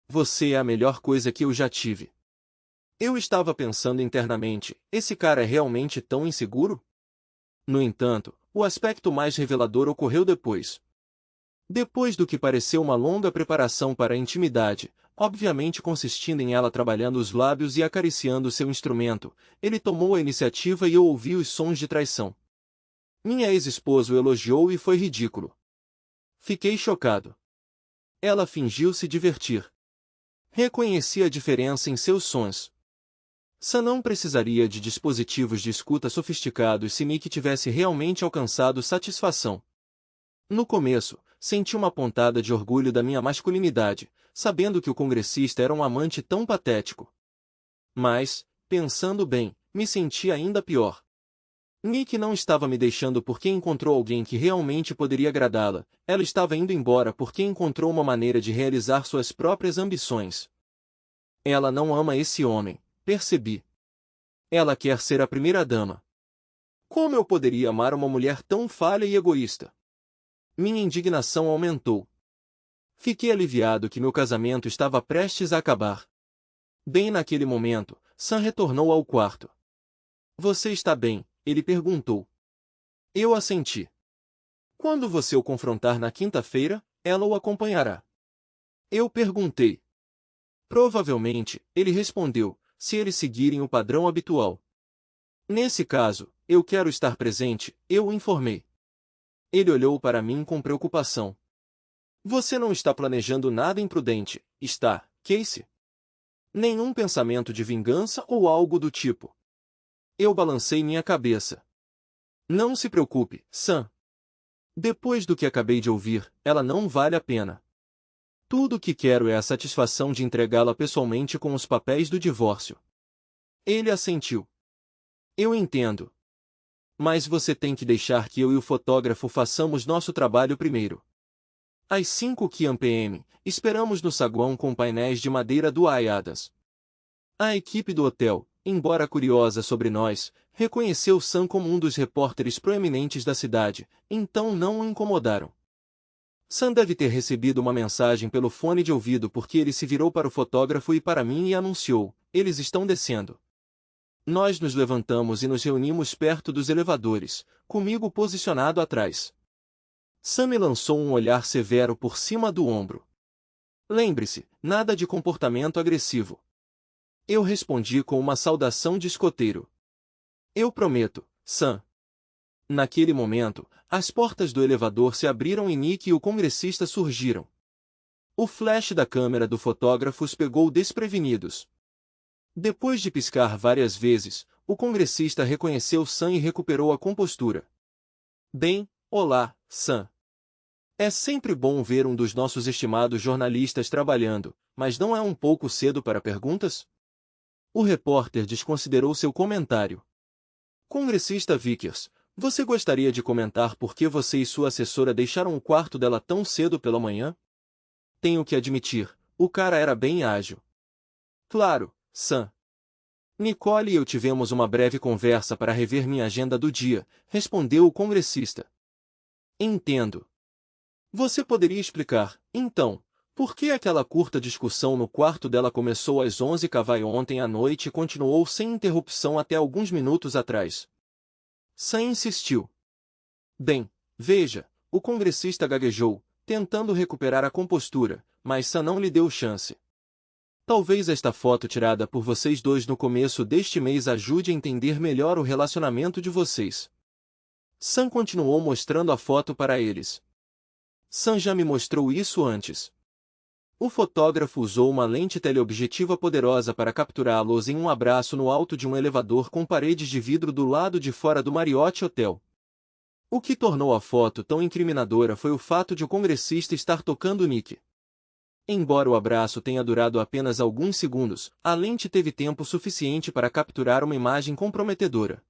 Você é a melhor coisa que eu já tive." Eu estava pensando internamente: esse cara é realmente tão inseguro? No entanto, o aspecto mais revelador ocorreu depois. Depois do que pareceu uma longa preparação para a intimidade, obviamente consistindo em ela trabalhando os lábios e acariciando seu instrumento, ele tomou a iniciativa e eu ouvi os sons de traição. Minha ex-esposa o elogiou e foi ridículo. Fiquei chocado. Ela fingiu se divertir. Reconheci a diferença em seus sons. Sam não precisaria de dispositivos de escuta sofisticados se Nick tivesse realmente alcançado satisfação. No começo, senti uma pontada de orgulho da minha masculinidade, sabendo que o congressista era um amante tão patético. Mas, pensando bem, me senti ainda pior. Nick não estava me deixando porque encontrou alguém que realmente poderia agradá-la, ela estava indo embora porque encontrou uma maneira de realizar suas próprias ambições. Ela não ama esse homem, percebi. Ela quer ser a primeira-dama. Como eu poderia amar uma mulher tão falha e egoísta? Minha indignação aumentou. Fiquei aliviado que meu casamento estava prestes a acabar. Bem naquele momento, Sam retornou ao quarto. "Você está bem?" ele perguntou. Eu assenti. "Quando você o confrontar na quinta-feira, ela o acompanhará." Eu perguntei. "Provavelmente," ele respondeu, "se eles seguirem o padrão habitual." "Nesse caso, eu quero estar presente," eu o informei. Ele olhou para mim com preocupação. "Você não está planejando nada imprudente, está, Casey? Nenhum pensamento de vingança ou algo do tipo?" Eu balancei minha cabeça. "Não se preocupe, Sam. Depois do que acabei de ouvir, ela não vale a pena. Tudo o que quero é a satisfação de entregá-la pessoalmente com os papéis do divórcio. Ele assentiu. Eu entendo. Mas você tem que deixar que eu e o fotógrafo façamos nosso trabalho primeiro. Às 5 p.m., esperamos no saguão com painéis de madeira doadas. A equipe do hotel, embora curiosa sobre nós, reconheceu Sam como um dos repórteres proeminentes da cidade, então não o incomodaram. Sam deve ter recebido uma mensagem pelo fone de ouvido porque ele se virou para o fotógrafo e para mim e anunciou: eles estão descendo. Nós nos levantamos e nos reunimos perto dos elevadores, comigo posicionado atrás. Sam me lançou um olhar severo por cima do ombro. Lembre-se, nada de comportamento agressivo. Eu respondi com uma saudação de escoteiro. Eu prometo, Sam. Naquele momento, as portas do elevador se abriram e Nick e o congressista surgiram. O flash da câmera do fotógrafo os pegou desprevenidos. Depois de piscar várias vezes, o congressista reconheceu Sam e recuperou a compostura. Bem, olá, Sam. É sempre bom ver um dos nossos estimados jornalistas trabalhando, mas não é um pouco cedo para perguntas? O repórter desconsiderou seu comentário. Congressista Vickers, você gostaria de comentar por que você e sua assessora deixaram o quarto dela tão cedo pela manhã? Tenho que admitir, o cara era bem ágil. Claro, Sam. Nicole e eu tivemos uma breve conversa para rever minha agenda do dia, respondeu o congressista. Entendo. Você poderia explicar, então, por que aquela curta discussão no quarto dela começou às 11h ontem à noite e continuou sem interrupção até alguns minutos atrás? Sam insistiu. Bem, veja, o congressista gaguejou, tentando recuperar a compostura, mas Sam não lhe deu chance. Talvez esta foto tirada por vocês dois no começo deste mês ajude a entender melhor o relacionamento de vocês. Sam continuou mostrando a foto para eles. Sam já me mostrou isso antes. O fotógrafo usou uma lente teleobjetiva poderosa para capturá-los em um abraço no alto de um elevador com paredes de vidro do lado de fora do Marriott Hotel. O que tornou a foto tão incriminadora foi o fato de o congressista estar tocando Nick. Embora o abraço tenha durado apenas alguns segundos, a lente teve tempo suficiente para capturar uma imagem comprometedora.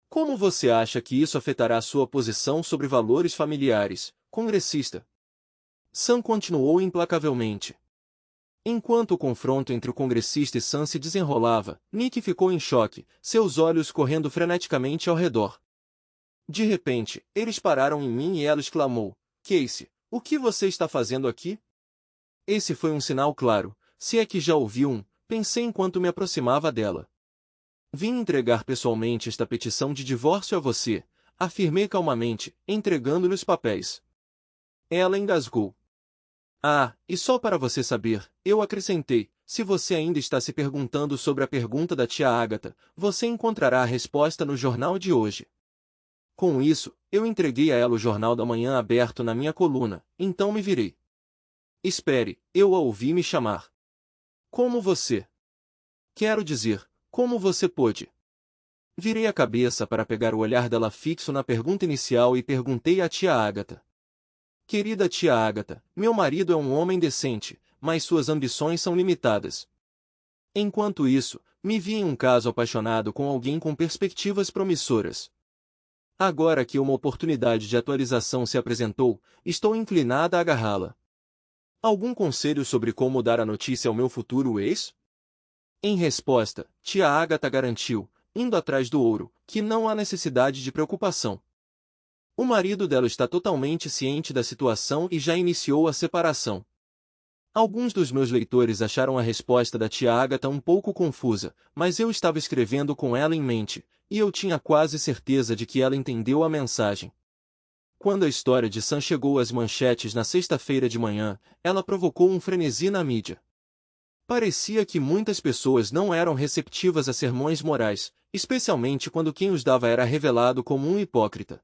Como você acha que isso afetará sua posição sobre valores familiares, congressista? Sam continuou implacavelmente. Enquanto o confronto entre o congressista e Sam se desenrolava, Nick ficou em choque, seus olhos correndo freneticamente ao redor. De repente, eles pararam em mim e ela exclamou: Casey, o que você está fazendo aqui? Esse foi um sinal claro, se é que já ouvi um, pensei enquanto me aproximava dela. Vim entregar pessoalmente esta petição de divórcio a você, afirmei calmamente, entregando-lhe os papéis. Ela engasgou. Ah, e só para você saber, eu acrescentei, se você ainda está se perguntando sobre a pergunta da tia Agatha, você encontrará a resposta no jornal de hoje. Com isso, eu entreguei a ela o jornal da manhã aberto na minha coluna, então me virei. Espere, eu a ouvi me chamar. Como você? Quero dizer, como você pôde? Virei a cabeça para pegar o olhar dela fixo na pergunta inicial e perguntei à tia Agatha. Querida tia Agatha, meu marido é um homem decente, mas suas ambições são limitadas. Enquanto isso, me vi em um caso apaixonado com alguém com perspectivas promissoras. Agora que uma oportunidade de atualização se apresentou, estou inclinada a agarrá-la. Algum conselho sobre como dar a notícia ao meu futuro ex? Em resposta, tia Agatha garantiu, indo atrás do ouro, que não há necessidade de preocupação. O marido dela está totalmente ciente da situação e já iniciou a separação. Alguns dos meus leitores acharam a resposta da tia Agatha um pouco confusa, mas eu estava escrevendo com ela em mente, e eu tinha quase certeza de que ela entendeu a mensagem. Quando a história de Sam chegou às manchetes na sexta-feira de manhã, ela provocou um frenesi na mídia. Parecia que muitas pessoas não eram receptivas a sermões morais, especialmente quando quem os dava era revelado como um hipócrita.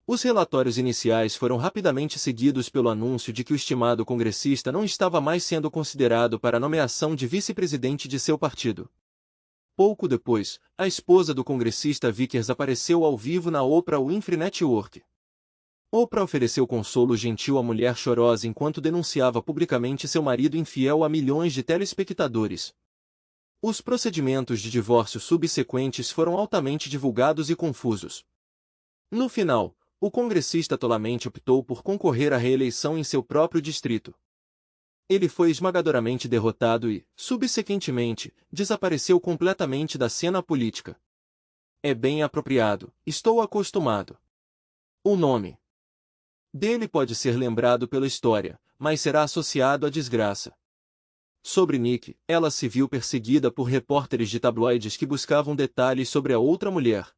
Os relatórios iniciais foram rapidamente seguidos pelo anúncio de que o estimado congressista não estava mais sendo considerado para a nomeação de vice-presidente de seu partido. Pouco depois, a esposa do congressista Vickers apareceu ao vivo na Oprah Winfrey Network. Oprah ofereceu consolo gentil à mulher chorosa enquanto denunciava publicamente seu marido infiel a milhões de telespectadores. Os procedimentos de divórcio subsequentes foram altamente divulgados e confusos. No final, o congressista tolamente optou por concorrer à reeleição em seu próprio distrito. Ele foi esmagadoramente derrotado e, subsequentemente, desapareceu completamente da cena política. É bem apropriado, estou acostumado. O nome dele pode ser lembrado pela história, mas será associado à desgraça. Sobre Nick, ela se viu perseguida por repórteres de tabloides que buscavam detalhes sobre a outra mulher.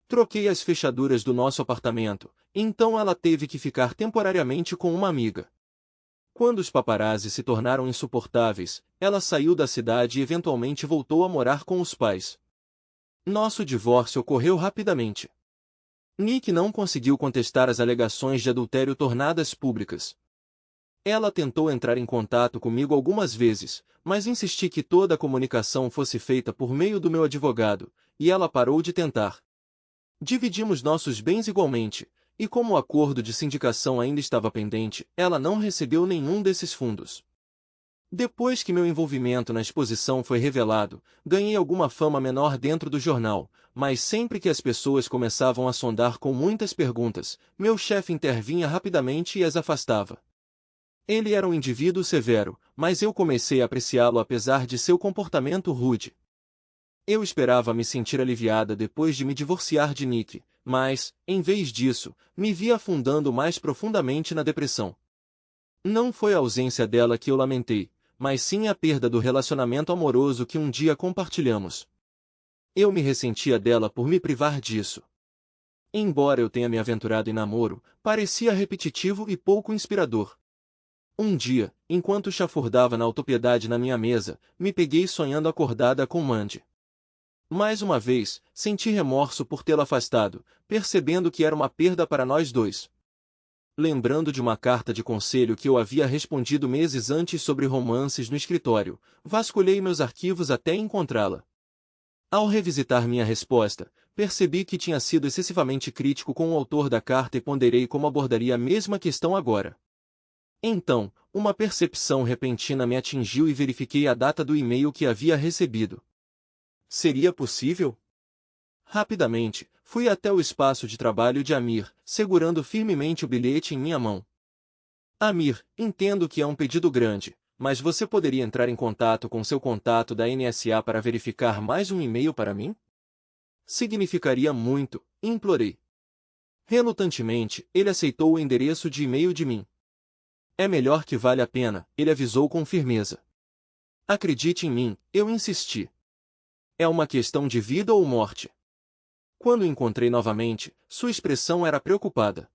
Troquei as fechaduras do nosso apartamento, então ela teve que ficar temporariamente com uma amiga. Quando os paparazzi se tornaram insuportáveis, ela saiu da cidade e eventualmente voltou a morar com os pais. Nosso divórcio ocorreu rapidamente. Nick não conseguiu contestar as alegações de adultério tornadas públicas. Ela tentou entrar em contato comigo algumas vezes, mas insisti que toda a comunicação fosse feita por meio do meu advogado, e ela parou de tentar. Dividimos nossos bens igualmente, e como o acordo de sindicação ainda estava pendente, ela não recebeu nenhum desses fundos. Depois que meu envolvimento na exposição foi revelado, ganhei alguma fama menor dentro do jornal, mas sempre que as pessoas começavam a sondar com muitas perguntas, meu chefe intervinha rapidamente e as afastava. Ele era um indivíduo severo, mas eu comecei a apreciá-lo apesar de seu comportamento rude. Eu esperava me sentir aliviada depois de me divorciar de Nick, mas, em vez disso, me vi afundando mais profundamente na depressão. Não foi a ausência dela que eu lamentei, mas sim a perda do relacionamento amoroso que um dia compartilhamos. Eu me ressentia dela por me privar disso. Embora eu tenha me aventurado em namoro, parecia repetitivo e pouco inspirador. Um dia, enquanto chafurdava na autopiedade na minha mesa, me peguei sonhando acordada com Mandy. Mais uma vez, senti remorso por tê-la afastado, percebendo que era uma perda para nós dois. Lembrando de uma carta de conselho que eu havia respondido meses antes sobre romances no escritório, vasculhei meus arquivos até encontrá-la. Ao revisitar minha resposta, percebi que tinha sido excessivamente crítico com o autor da carta e ponderei como abordaria a mesma questão agora. Então, uma percepção repentina me atingiu e verifiquei a data do e-mail que havia recebido. Seria possível? Rapidamente, fui até o espaço de trabalho de Amir, segurando firmemente o bilhete em minha mão. Amir, entendo que é um pedido grande, mas você poderia entrar em contato com seu contato da NSA para verificar mais um e-mail para mim? Significaria muito, implorei. Relutantemente, ele aceitou o endereço de e-mail de mim. É melhor que vale a pena, ele avisou com firmeza. Acredite em mim, eu insisti. É uma questão de vida ou morte. Quando o encontrei novamente, sua expressão era preocupada.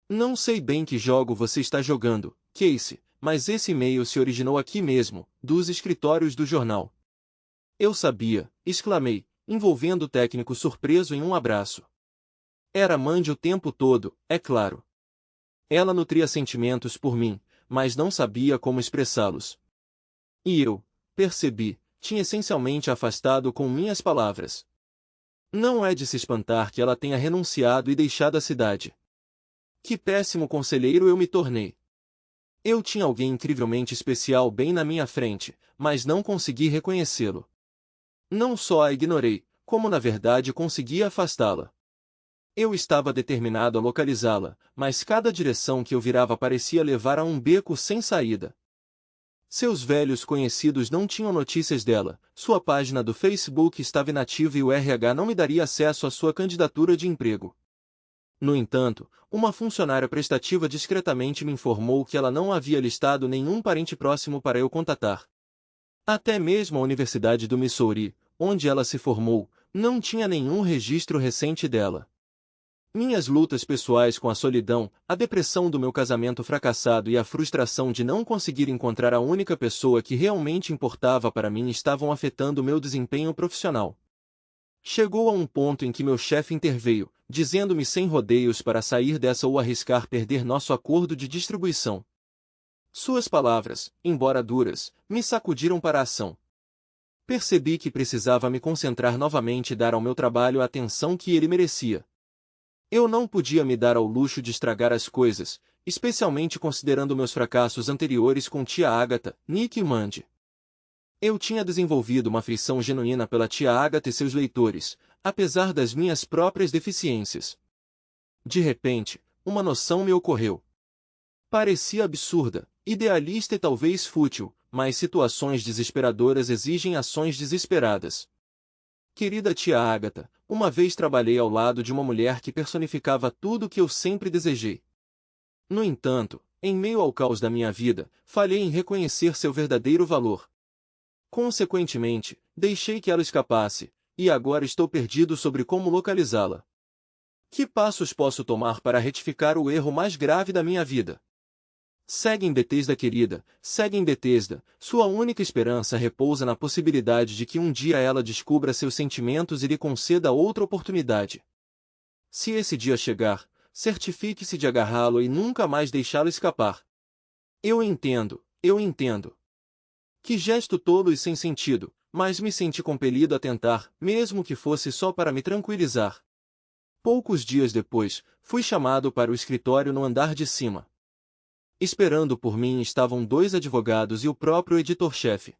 Não sei bem que jogo você está jogando, Casey, mas esse e-mail se originou aqui mesmo, dos escritórios do jornal. Eu sabia, exclamei, envolvendo o técnico surpreso em um abraço. Era Mandy o tempo todo, é claro. Ela nutria sentimentos por mim, mas não sabia como expressá-los. E eu, percebi, tinha essencialmente afastado com minhas palavras. Não é de se espantar que ela tenha renunciado e deixado a cidade. Que péssimo conselheiro eu me tornei. Eu tinha alguém incrivelmente especial bem na minha frente, mas não consegui reconhecê-lo. Não só a ignorei, como na verdade consegui afastá-la. Eu estava determinado a localizá-la, mas cada direção que eu virava parecia levar a um beco sem saída. Seus velhos conhecidos não tinham notícias dela, sua página do Facebook estava inativa e o RH não me daria acesso à sua candidatura de emprego. No entanto, uma funcionária prestativa discretamente me informou que ela não havia listado nenhum parente próximo para eu contatar. Até mesmo a Universidade do Missouri, onde ela se formou, não tinha nenhum registro recente dela. Minhas lutas pessoais com a solidão, a depressão do meu casamento fracassado e a frustração de não conseguir encontrar a única pessoa que realmente importava para mim estavam afetando meu desempenho profissional. Chegou a um ponto em que meu chefe interveio, dizendo-me sem rodeios para sair dessa ou arriscar perder nosso acordo de distribuição. Suas palavras, embora duras, me sacudiram para a ação. Percebi que precisava me concentrar novamente e dar ao meu trabalho a atenção que ele merecia. Eu não podia me dar ao luxo de estragar as coisas, especialmente considerando meus fracassos anteriores com tia Agatha, Nick e Mandy. Eu tinha desenvolvido uma afeição genuína pela tia Agatha e seus leitores, apesar das minhas próprias deficiências. De repente, uma noção me ocorreu. Parecia absurda, idealista e talvez fútil, mas situações desesperadoras exigem ações desesperadas. Querida tia Agatha, uma vez trabalhei ao lado de uma mulher que personificava tudo o que eu sempre desejei. No entanto, em meio ao caos da minha vida, falhei em reconhecer seu verdadeiro valor. Consequentemente, deixei que ela escapasse, e agora estou perdido sobre como localizá-la. Que passos posso tomar para retificar o erro mais grave da minha vida? Segue em Bethesda, querida, segue em Bethesda. Sua única esperança repousa na possibilidade de que um dia ela descubra seus sentimentos e lhe conceda outra oportunidade. Se esse dia chegar, certifique-se de agarrá-lo e nunca mais deixá-lo escapar. Eu entendo, eu entendo. Que gesto tolo e sem sentido, mas me senti compelido a tentar, mesmo que fosse só para me tranquilizar. Poucos dias depois, fui chamado para o escritório no andar de cima. Esperando por mim estavam 2 advogados e o próprio editor-chefe.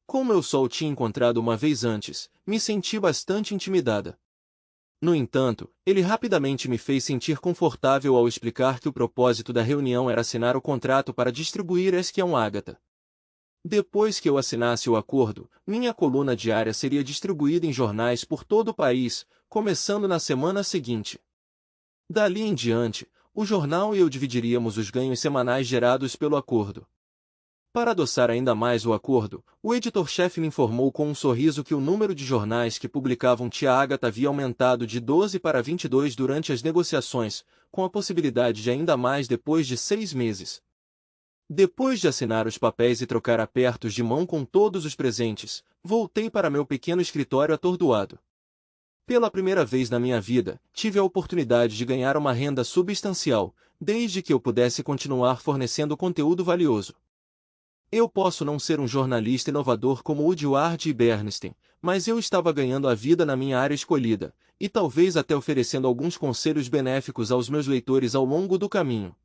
Como eu só o tinha encontrado uma vez antes, me senti bastante intimidada. No entanto, ele rapidamente me fez sentir confortável ao explicar que o propósito da reunião era assinar o contrato para distribuir Espião Agatha. Depois que eu assinasse o acordo, minha coluna diária seria distribuída em jornais por todo o país, começando na semana seguinte. Dali em diante, o jornal e eu dividiríamos os ganhos semanais gerados pelo acordo. Para adoçar ainda mais o acordo, o editor-chefe me informou com um sorriso que o número de jornais que publicavam tia Agatha havia aumentado de 12 para 22 durante as negociações, com a possibilidade de ainda mais depois de 6 meses. Depois de assinar os papéis e trocar apertos de mão com todos os presentes, voltei para meu pequeno escritório atordoado. Pela primeira vez na minha vida, tive a oportunidade de ganhar uma renda substancial, desde que eu pudesse continuar fornecendo conteúdo valioso. Eu posso não ser um jornalista inovador como Woodward e Bernstein, mas eu estava ganhando a vida na minha área escolhida, e talvez até oferecendo alguns conselhos benéficos aos meus leitores ao longo do caminho.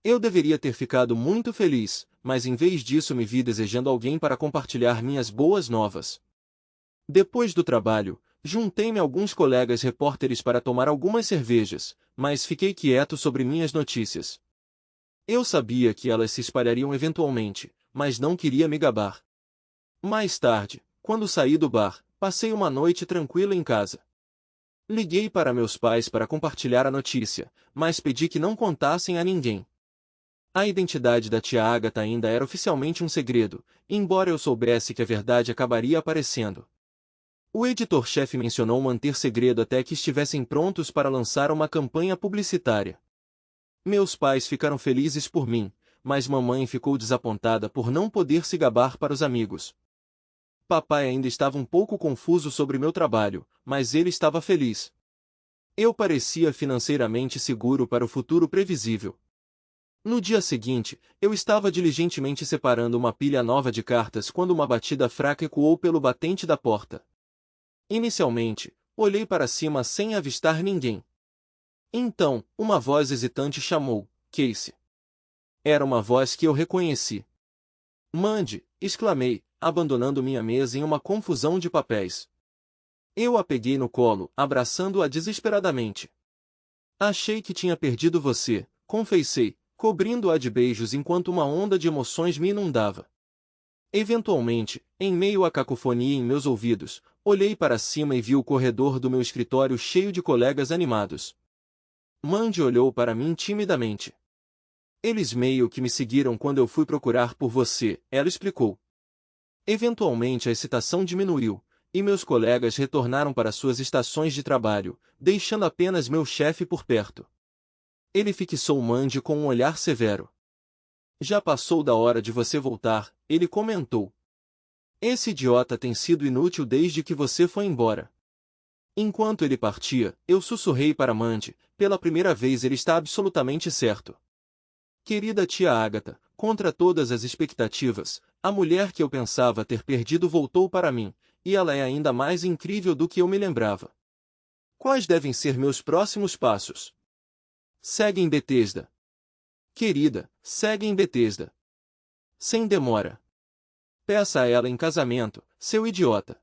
Eu deveria ter ficado muito feliz, mas em vez disso me vi desejando alguém para compartilhar minhas boas novas. Depois do trabalho, juntei-me a alguns colegas repórteres para tomar algumas cervejas, mas fiquei quieto sobre minhas notícias. Eu sabia que elas se espalhariam eventualmente, mas não queria me gabar. Mais tarde, quando saí do bar, passei uma noite tranquila em casa. Liguei para meus pais para compartilhar a notícia, mas pedi que não contassem a ninguém. A identidade da tia Agatha ainda era oficialmente um segredo, embora eu soubesse que a verdade acabaria aparecendo. O editor-chefe mencionou manter segredo até que estivessem prontos para lançar uma campanha publicitária. Meus pais ficaram felizes por mim, mas mamãe ficou desapontada por não poder se gabar para os amigos. Papai ainda estava um pouco confuso sobre meu trabalho, mas ele estava feliz. Eu parecia financeiramente seguro para o futuro previsível. No dia seguinte, eu estava diligentemente separando uma pilha nova de cartas quando uma batida fraca ecoou pelo batente da porta. Inicialmente, olhei para cima sem avistar ninguém. Então, uma voz hesitante chamou, Casey. Era uma voz que eu reconheci. Mandy, exclamei, abandonando minha mesa em uma confusão de papéis. Eu a peguei no colo, abraçando-a desesperadamente. Achei que tinha perdido você, confessei, cobrindo-a de beijos enquanto uma onda de emoções me inundava. Eventualmente, em meio à cacofonia em meus ouvidos, olhei para cima e vi o corredor do meu escritório cheio de colegas animados. Mandy olhou para mim timidamente. Eles meio que me seguiram quando eu fui procurar por você, ela explicou. Eventualmente a excitação diminuiu, e meus colegas retornaram para suas estações de trabalho, deixando apenas meu chefe por perto. Ele fixou Mandy com um olhar severo. Já passou da hora de você voltar, ele comentou. Esse idiota tem sido inútil desde que você foi embora. Enquanto ele partia, eu sussurrei para Mandy, pela primeira vez ele está absolutamente certo. Querida tia Agatha, contra todas as expectativas, a mulher que eu pensava ter perdido voltou para mim, e ela é ainda mais incrível do que eu me lembrava. Quais devem ser meus próximos passos? Segue em Betesda. Querida, segue em Betesda. Sem demora. Peça a ela em casamento, seu idiota.